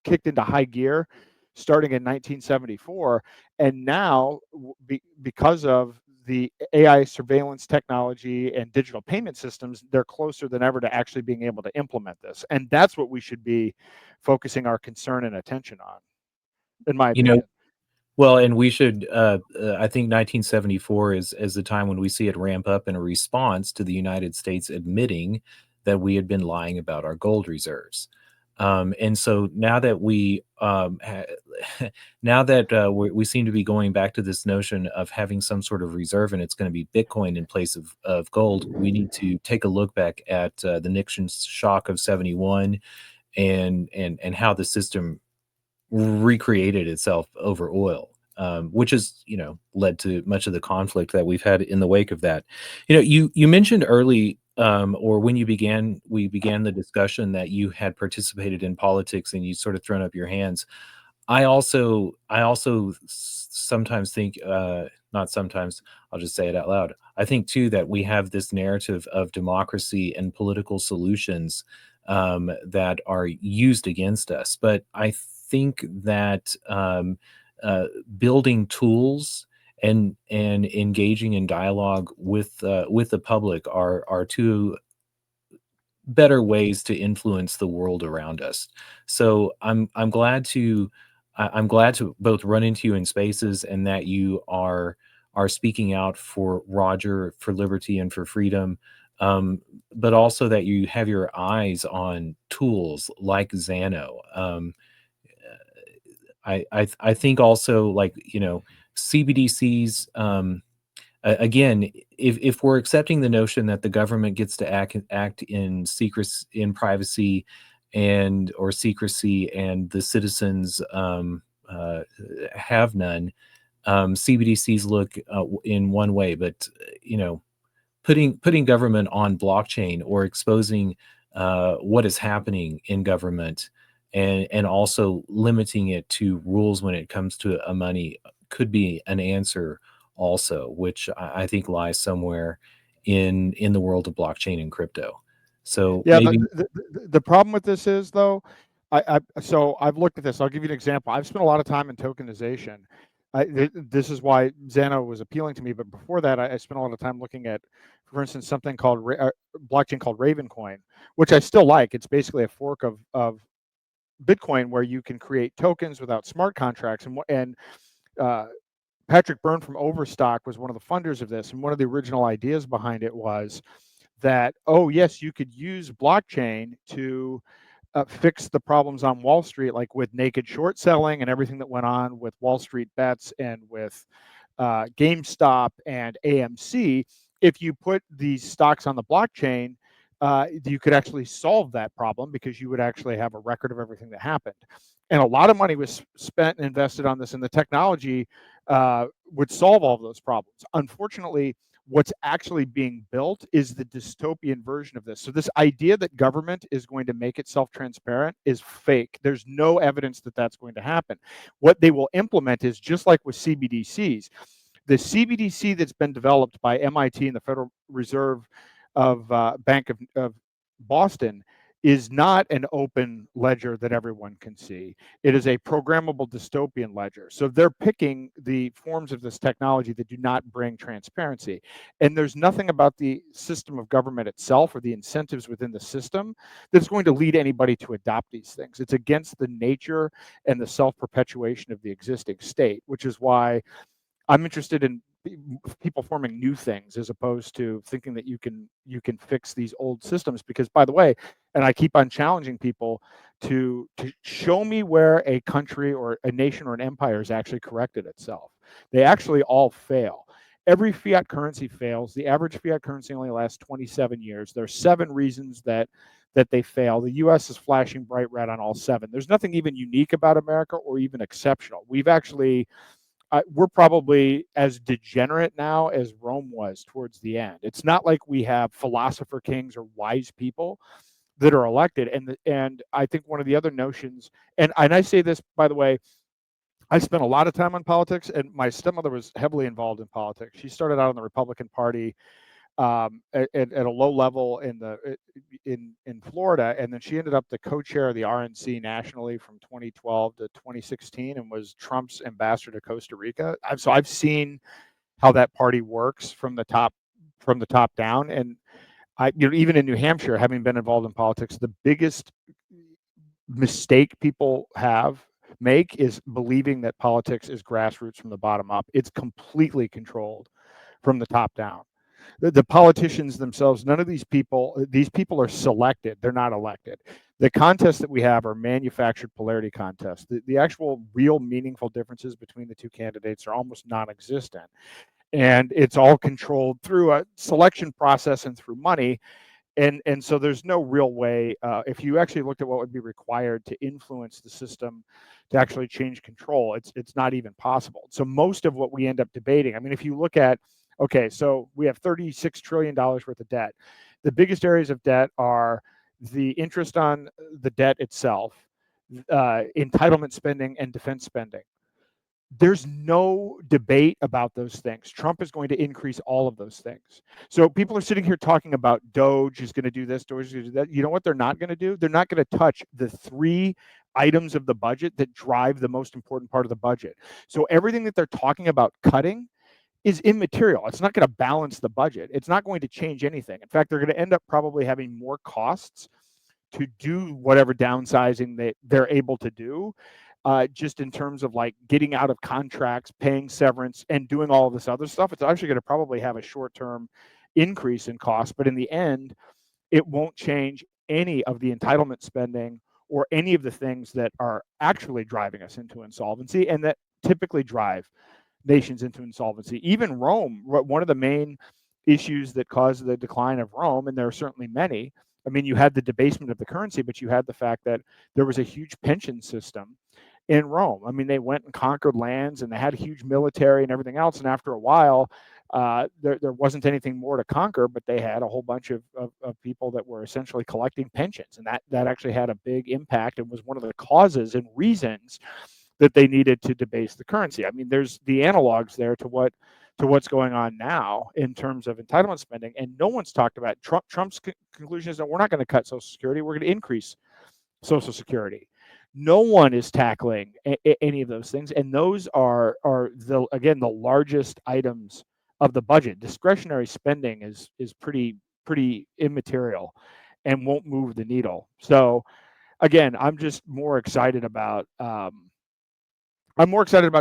kicked into high gear starting in 1974. And now, because of the AI surveillance technology and digital payment systems, they're closer than ever to actually being able to implement this. And that's what we should be focusing our concern and attention on, in my opinion. Well, and we should, I think 1974 is the time when we see it ramp up in a response to the United States admitting that we had been lying about our gold reserves. And so now that we we seem to be going back to this notion of having some sort of reserve, and it's going to be Bitcoin in place of gold, we need to take a look back at the Nixon shock of 71 and how the system recreated itself over oil, which has led to much of the conflict that we've had in the wake of that. You mentioned early, or when we began the discussion, that you had participated in politics and you sort of thrown up your hands. I also sometimes think, not not sometimes, I'll just say it out loud. I think too that we have this narrative of democracy and political solutions that are used against us. But I think that building tools and engaging in dialogue with the public are two better ways to influence the world around us. So I'm glad to I'm glad to both run into you in spaces and that you are speaking out for Roger, for liberty, and for freedom. But also that you have your eyes on tools like Zano. I think also, like, CBDCs. Again, if we're accepting the notion that the government gets to act in secrecy, in privacy, and or secrecy, and the citizens have none, CBDCs look in one way, but putting government on blockchain or exposing what is happening in government, and also limiting it to rules when it comes to a money could be an answer also, which I think lies somewhere in the world of blockchain and crypto. So Yeah, maybe the problem with this is, though, so I've looked at this. I'll give you an example. I've spent a lot of time in tokenization. This is why Zano was appealing to me. But before that, I spent a lot of time looking at, for instance, something called blockchain called Ravencoin, which I still like. It's basically a fork of Bitcoin where you can create tokens without smart contracts. And Patrick Byrne from Overstock was one of the funders of this. And one of the original ideas behind it was that, oh, yes, you could use blockchain to fix the problems on Wall Street, like with naked short selling and everything that went on with Wall Street bets and with GameStop and AMC. If you put these stocks on the blockchain, you could actually solve that problem because you would actually have a record of everything that happened. And a lot of money was spent and invested on this, and the technology would solve all of those problems. Unfortunately, what's actually being built is the dystopian version of this. So this idea that government is going to make itself transparent is fake. There's no evidence that that's going to happen. What they will implement is just like with CBDCs. The CBDC that's been developed by MIT and the Federal Reserve of Bank of Boston is not an open ledger that everyone can see. It is a programmable dystopian ledger. So they're picking the forms of this technology that do not bring transparency. And there's nothing about the system of government itself or the incentives within the system that's going to lead anybody to adopt these things. It's against the nature and the self-perpetuation of the existing state, which is why I'm interested in people forming new things as opposed to thinking that you can fix these old systems. Because, by the way, and I keep on challenging people to show me where a country or a nation or an empire has actually corrected itself. They actually all fail. Every fiat currency fails. The average fiat currency only lasts 27 years. There are 7 reasons that they fail. The US is flashing bright red on all 7. There's nothing even unique about America or even exceptional. We've actually we're probably as degenerate now as Rome was towards the end. It's not like we have philosopher kings or wise people that are elected. And I think one of the other notions, and I say this, by the way, I spent a lot of time on politics, and my stepmother was heavily involved in politics. She started out in the Republican Party at a low level in Florida, and then she ended up the co-chair of the RNC nationally from 2012 to 2016, and was Trump's ambassador to Costa Rica. So I've seen how that party works from the top down, and even in New Hampshire, having been involved in politics, the biggest mistake people make is believing that politics is grassroots from the bottom up. It's completely controlled from the top down. The politicians themselves, none of these people are selected. They're not elected. The contests that we have are manufactured polarity contests. The actual real meaningful differences between the two candidates are almost non-existent. And it's all controlled through a selection process and through money. And so there's no real way, if you actually looked at what would be required to influence the system to actually change control, it's not even possible. So most of what we end up debating, I mean, if you look at, okay, so we have $36 trillion worth of debt. The biggest areas of debt are the interest on the debt itself, entitlement spending, and defense spending. there's no debate about those things. Trump is going to increase all of those things. So people are sitting here talking about Doge is going to do this, Doge is going to do that. You know what they're not going to do? They're not going to touch the 3 items of the budget that drive the most important part of the budget. So everything that they're talking about cutting is immaterial. It's not going to balance the budget. It's not going to change anything. In fact, they're going to end up probably having more costs to do whatever downsizing they're able to do, just in terms of like getting out of contracts, paying severance, and doing all of this other stuff. It's actually going to probably have a short-term increase in cost, but in the end, it won't change any of the entitlement spending or any of the things that are actually driving us into insolvency and that typically drive nations into insolvency. Even Rome, one of the main issues that caused the decline of Rome, and there are certainly many. I mean, you had the debasement of the currency, but you had the fact that there was a huge pension system in Rome. I mean, they went and conquered lands and they had a huge military and everything else. And after a while, there wasn't anything more to conquer, but they had a whole bunch of people that were essentially collecting pensions. And that actually had a big impact and was one of the causes and reasons that they needed to debase the currency. I mean, there's the analogs there to what's going on now in terms of entitlement spending, and no one's talked about Trump's conclusion is that we're not going to cut Social Security, we're going to increase Social Security. No one is tackling any of those things, and those are the largest items of the budget. Discretionary spending is pretty immaterial and won't move the needle. So again, I'm just more excited about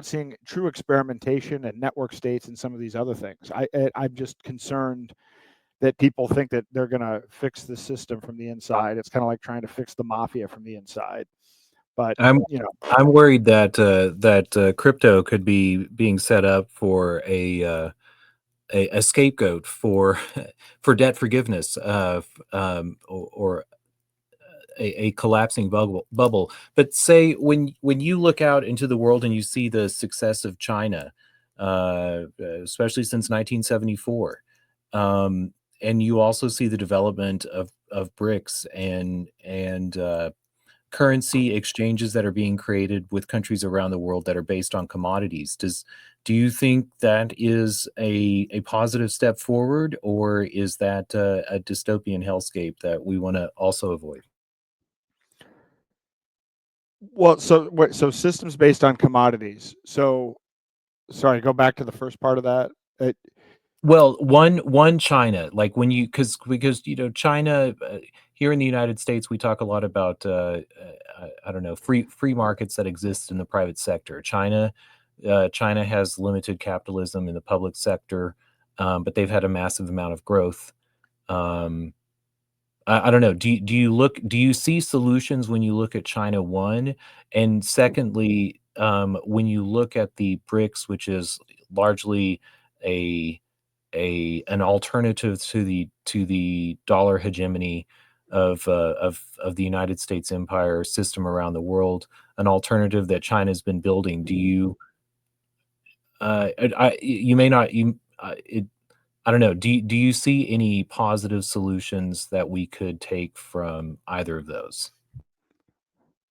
seeing true experimentation and network states and some of these other things. I'm just concerned that people think that they're going to fix the system from the inside. It's kind of like trying to fix the mafia from the inside. But I'm worried that crypto could be being set up for a scapegoat for for debt forgiveness, or a collapsing bubble. But say when you look out into the world and you see the success of China, especially since 1974, and you also see the development of BRICS and currency exchanges that are being created with countries around the world that are based on commodities. Do you think that is a positive step forward, or is that a dystopian hellscape that we want to also avoid? Well, so systems based on commodities. So, sorry, go back to the first part of that. Well, one China, like when you because China, here in the United States, we talk a lot about I don't know, free markets that exist in the private sector. China has limited capitalism in the public sector, but they've had a massive amount of growth. I don't know. Do you see solutions when you look at China, one? And secondly, when you look at the BRICS, which is largely an alternative to the dollar hegemony of the United States empire system around the world, an alternative that China's been building. Do you you may not I don't know. Do you see any positive solutions that we could take from either of those?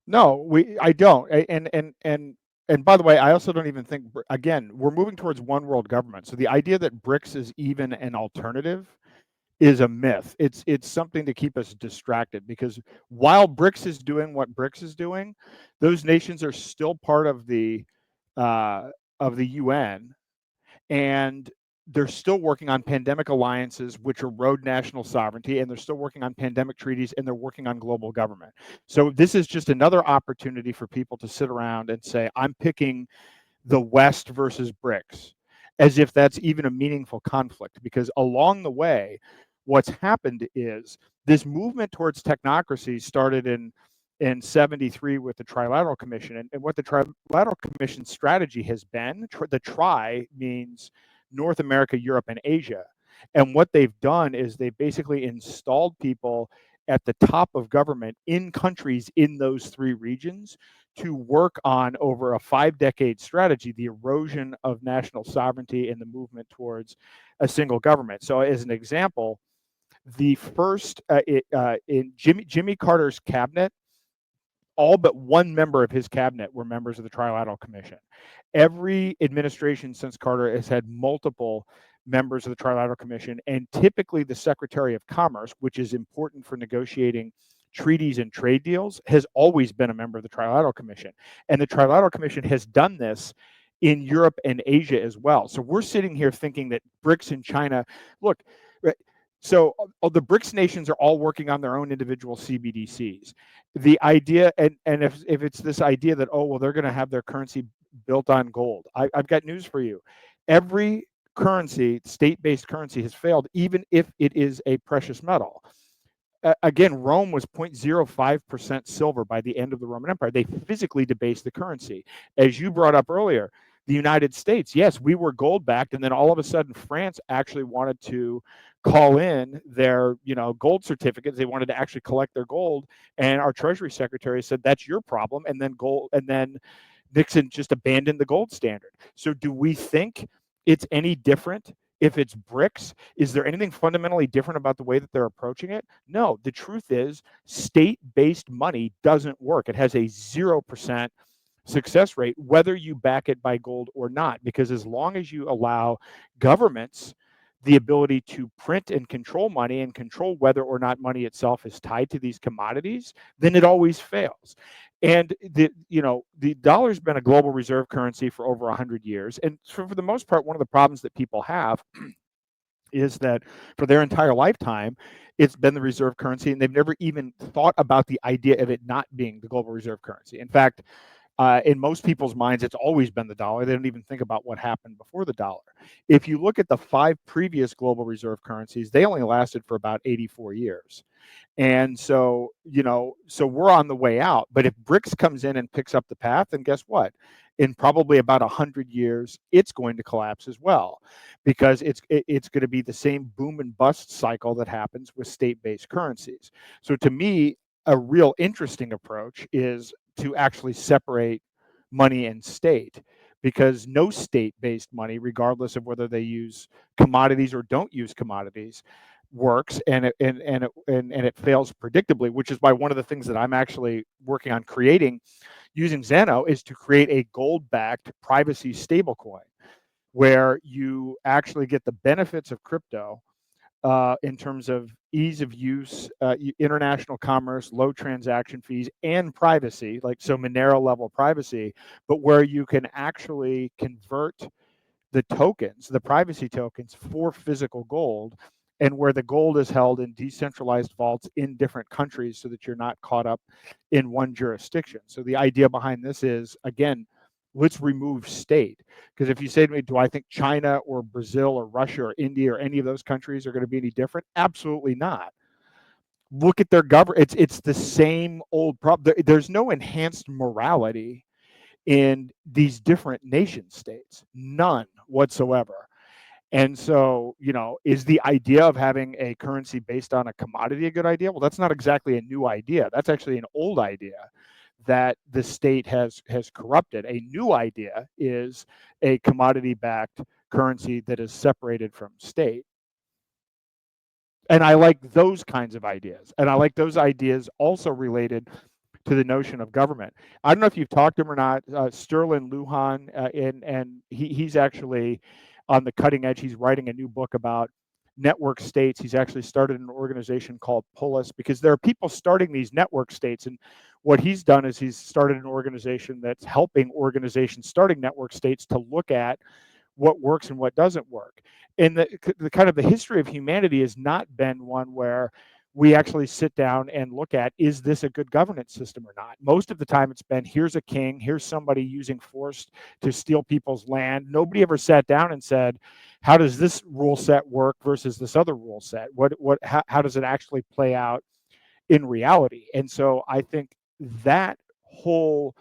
No, I don't. And by the way, I also don't even think, again, we're moving towards one world government. So the idea that BRICS is even an alternative is a myth. It's something to keep us distracted, because while BRICS is doing what BRICS is doing, those nations are still part of the UN, and they're still working on pandemic alliances, which erode national sovereignty, and they're still working on pandemic treaties, and they're working on global government. So this is just another opportunity for people to sit around and say, I'm picking the West versus BRICS, as if that's even a meaningful conflict, because along the way, what's happened is this movement towards technocracy started in 73 with the Trilateral Commission. And what the Trilateral Commission strategy has been, the tri means North America, Europe, and Asia. And what they've done is they've basically installed people at the top of government in countries in those 3 regions to work on, over a 5-decade strategy, the erosion of national sovereignty and the movement towards a single government. So as an example, the first in Jimmy Carter's cabinet all but one member of his cabinet were members of the Trilateral Commission. Every administration since Carter has had multiple members of the Trilateral Commission, and typically the Secretary of Commerce, which is important for negotiating treaties and trade deals, has always been a member of the Trilateral Commission. And the Trilateral Commission has done this in Europe and Asia as well. So we're sitting here thinking that BRICS and China, look, so the BRICS nations are all working on their own individual CBDCs. The idea, and if it's this idea that, oh, well, they're going to have their currency built on gold, I've got news for you. Every currency, state-based currency, has failed, even if it is a precious metal. Again, Rome was 0.05% silver by the end of the Roman Empire. They physically debased the currency. As you brought up earlier, the United States, yes, we were gold-backed, and then all of a sudden France actually wanted to call in their, gold certificates. They wanted to actually collect their gold, and our Treasury Secretary said, that's your problem, and then Nixon just abandoned the gold standard. So do we think it's any different if it's BRICS? Is there anything fundamentally different about the way that they're approaching it? No. The truth is, state-based money doesn't work. It has a 0% success rate, whether you back it by gold or not, because as long as you allow governments the ability to print and control money and control whether or not money itself is tied to these commodities, then it always fails. And the dollar's been a global reserve currency for over 100 years. And for the most part, one of the problems that people have is that for their entire lifetime, it's been the reserve currency, and they've never even thought about the idea of it not being the global reserve currency. In fact, in most people's minds, it's always been the dollar. They don't even think about what happened before the dollar. If you look at the 5 previous global reserve currencies, they only lasted for about 84 years. And so, so we're on the way out. But if BRICS comes in and picks up the path, then guess what? In probably about 100 years, it's going to collapse as well, because it's going to be the same boom and bust cycle that happens with state-based currencies. So to me, a real interesting approach is to actually separate money and state, because no state-based money, regardless of whether they use commodities or don't use commodities, works, and it fails predictably, which is why one of the things that I'm actually working on creating using Zano is to create a gold-backed privacy stablecoin where you actually get the benefits of crypto in terms of ease of use, international commerce, low transaction fees, and privacy, so Monero level privacy, but where you can actually convert the tokens, the privacy tokens, for physical gold, and where the gold is held in decentralized vaults in different countries so that you're not caught up in one jurisdiction. So the idea behind this is, again, let's remove state. Because if you say to me, do I think China or Brazil or Russia or India or any of those countries are going to be any different? Absolutely not. Look at their government. It's the same old problem. There's no enhanced morality in these different nation states, none whatsoever. And so, is the idea of having a currency based on a commodity a good idea? Well, that's not exactly a new idea. That's actually an old idea that the state has corrupted. A new idea is a commodity-backed currency that is separated from state. And I like those kinds of ideas. And I like those ideas also related to the notion of government. I don't know if you've talked to him or not, Sterling Lujan, and he's actually on the cutting edge. He's writing a new book about network states. He's actually started an organization called Polis, because there are people starting these network states. And what he's done is he's started an organization that's helping organizations starting network states to look at what works and what doesn't work. And the kind of the history of humanity has not been one where we actually sit down and look at, is this a good governance system or not? Most of the time it's been, here's a king, here's somebody using force to steal people's land. Nobody ever sat down and said, how does this rule set work versus this other rule set? How does it actually play out in reality? And so I think that whole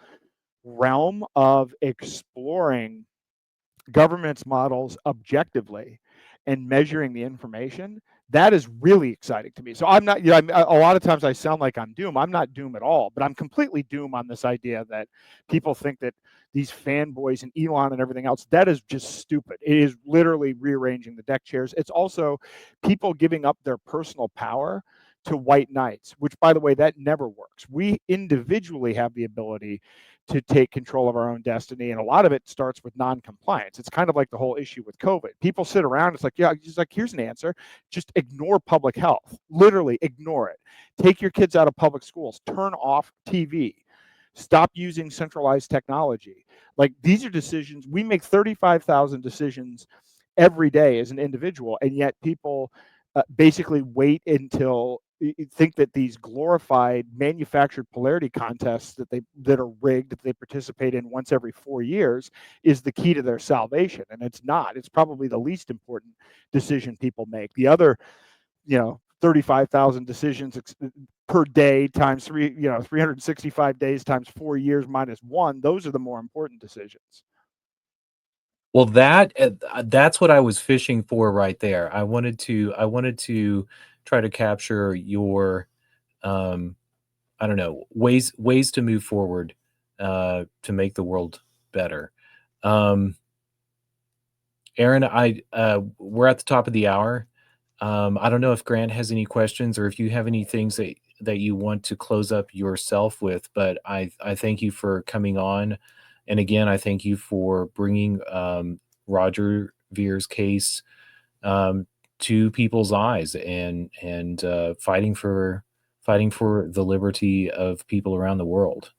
realm of exploring government's models objectively and measuring the information, that is really exciting to me. So I'm not, a lot of times I sound like I'm doom. I'm not doom at all, but I'm completely doom on this idea that people think that these fanboys and Elon and everything else, that is just stupid. It is literally rearranging the deck chairs. It's also people giving up their personal power to white knights, which, by the way, that never works. We individually have the ability to take control of our own destiny, and a lot of it starts with non-compliance. It's kind of like the whole issue with COVID. People sit around, it's like, yeah, it's like, here's an answer. Just ignore public health. Literally ignore it. Take your kids out of public schools. Turn off TV. Stop using centralized technology. Like, these are decisions. We make 35,000 decisions every day as an individual, and yet people basically wait until think that these glorified manufactured polarity contests that are rigged, that they participate in once every 4 years, is the key to their salvation. And it's not. It's probably the least important decision people make. The other, 35,000 decisions per day times 365 days times 4 years minus 1, those are the more important decisions. Well, that's what I was fishing for right there. I wanted to try to capture your, I don't know, ways to move forward, to make the world better. Aaron, we're at the top of the hour. I don't know if Grant has any questions or if you have any things that you want to close up yourself with, but I thank you for coming on. And again, I thank you for bringing Roger Vere's case to people's eyes and fighting for the liberty of people around the world.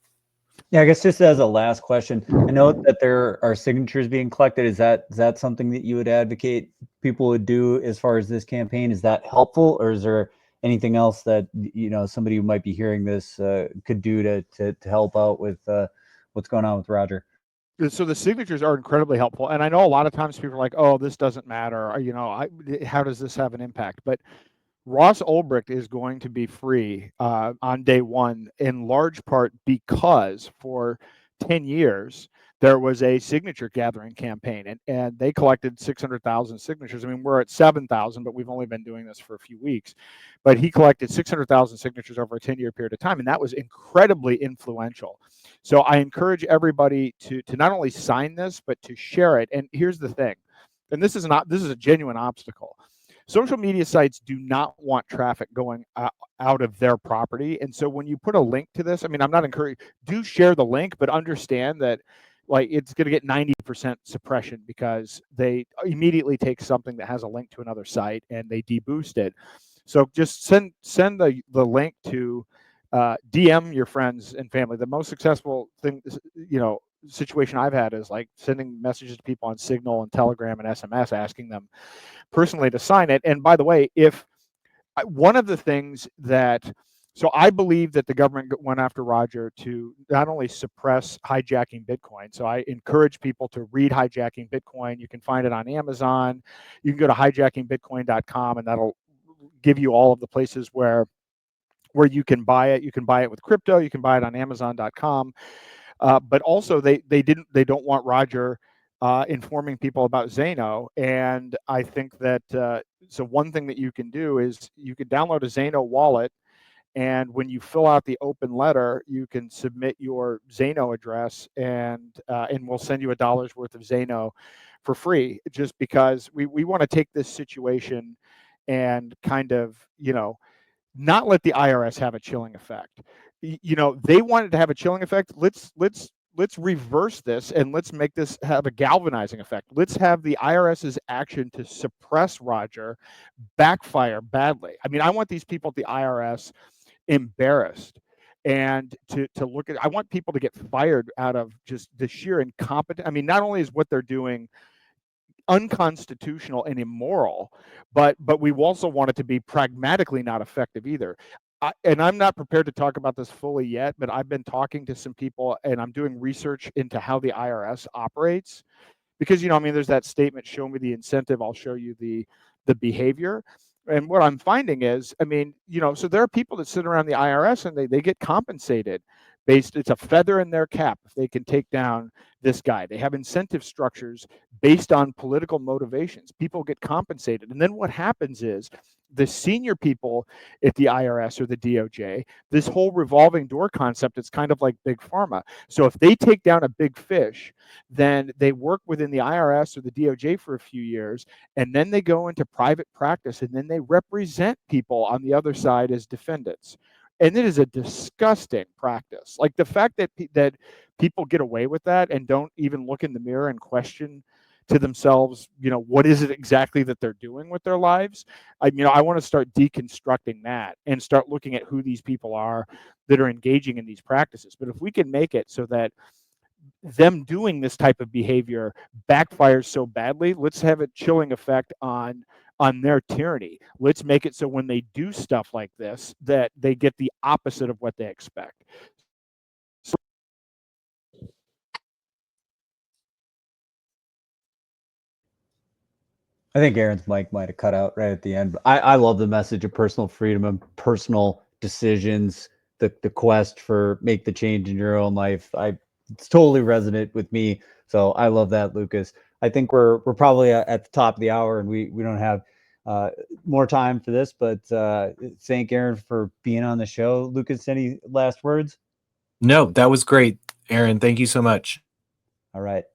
Yeah, I guess just as a last question, I know that there are signatures being collected. Is that something that you would advocate people would do as far as this campaign? Is that helpful, or is there anything else that somebody who might be hearing this could do to help out with what's going on with Roger? So the signatures are incredibly helpful, and I know a lot of times people are like, "Oh, this doesn't matter," or, how does this have an impact? But Ross Ulbricht is going to be free on day one, in large part because for 10 years there was a signature gathering campaign, and they collected 600,000 signatures. I mean, we're at 7,000, but we've only been doing this for a few weeks. But he collected 600,000 signatures over a 10-year period of time, and that was incredibly influential. So I encourage everybody to not only sign this, but to share it. And here's the thing, and this is a genuine obstacle. Social media sites do not want traffic going out of their property. And so when you put a link to this, I mean, I'm not encouraging, do share the link, but understand that it's going to get 90% suppression because they immediately take something that has a link to another site and they deboost it. So just send the link to DM your friends and family. The most successful thing, situation I've had is like sending messages to people on Signal and Telegram and SMS, asking them personally to sign it. And by the way, one of the things so I believe that the government went after Roger to not only suppress Hijacking Bitcoin. So I encourage people to read Hijacking Bitcoin. You can find it on Amazon. You can go to hijackingbitcoin.com, and that'll give you all of the places where you can buy it. You can buy it with crypto. You can buy it on Amazon.com. But also they don't want Roger informing people about Zano. And I think that so one thing that you can do is you can download a Zano wallet, and when you fill out the open letter, you can submit your Zano address, and we'll send you $1 worth of Zano for free, just because we want to take this situation and kind of not let the IRS have a chilling effect. They wanted to have a chilling effect. Let's reverse this, and let's make this have a galvanizing effect. Let's have the IRS's action to suppress Roger backfire badly. I mean, I want these people at the IRS embarrassed, and to look at, I want people to get fired out of just the sheer incompetence. I mean, not only is what they're doing unconstitutional and immoral, but we also want it to be pragmatically not effective either. And I'm not prepared to talk about this fully yet, but I've been talking to some people, and I'm doing research into how the IRS operates, because there's that statement, show me the incentive, I'll show you the behavior. And what I'm finding is, so there are people that sit around the IRS and they get compensated it's a feather in their cap if they can take down this guy. They have incentive structures based on political motivations. People get compensated. And then what happens is the senior people at the IRS or the DOJ, this whole revolving door concept, it's kind of like big pharma. So if they take down a big fish, then they work within the IRS or the DOJ for a few years, and then they go into private practice, and then they represent people on the other side as defendants. And it is a disgusting practice. Like the fact that people get away with that and don't even look in the mirror and question to themselves, what is it exactly that they're doing with their lives? I want to start deconstructing that and start looking at who these people are that are engaging in these practices. But if we can make it so that them doing this type of behavior backfires so badly, let's have a chilling effect on their tyranny. Let's make it so when they do stuff like this, that they get the opposite of what they expect. I think Aaron's mic might have cut out right at the end. But I love the message of personal freedom and personal decisions, the quest for make the change in your own life. It's totally resonant with me. So I love that, Lucas. I think we're probably at the top of the hour, and we don't have more time for this. But thank Aaron for being on the show. Lucas, any last words? No, that was great, Aaron. Thank you so much. All right.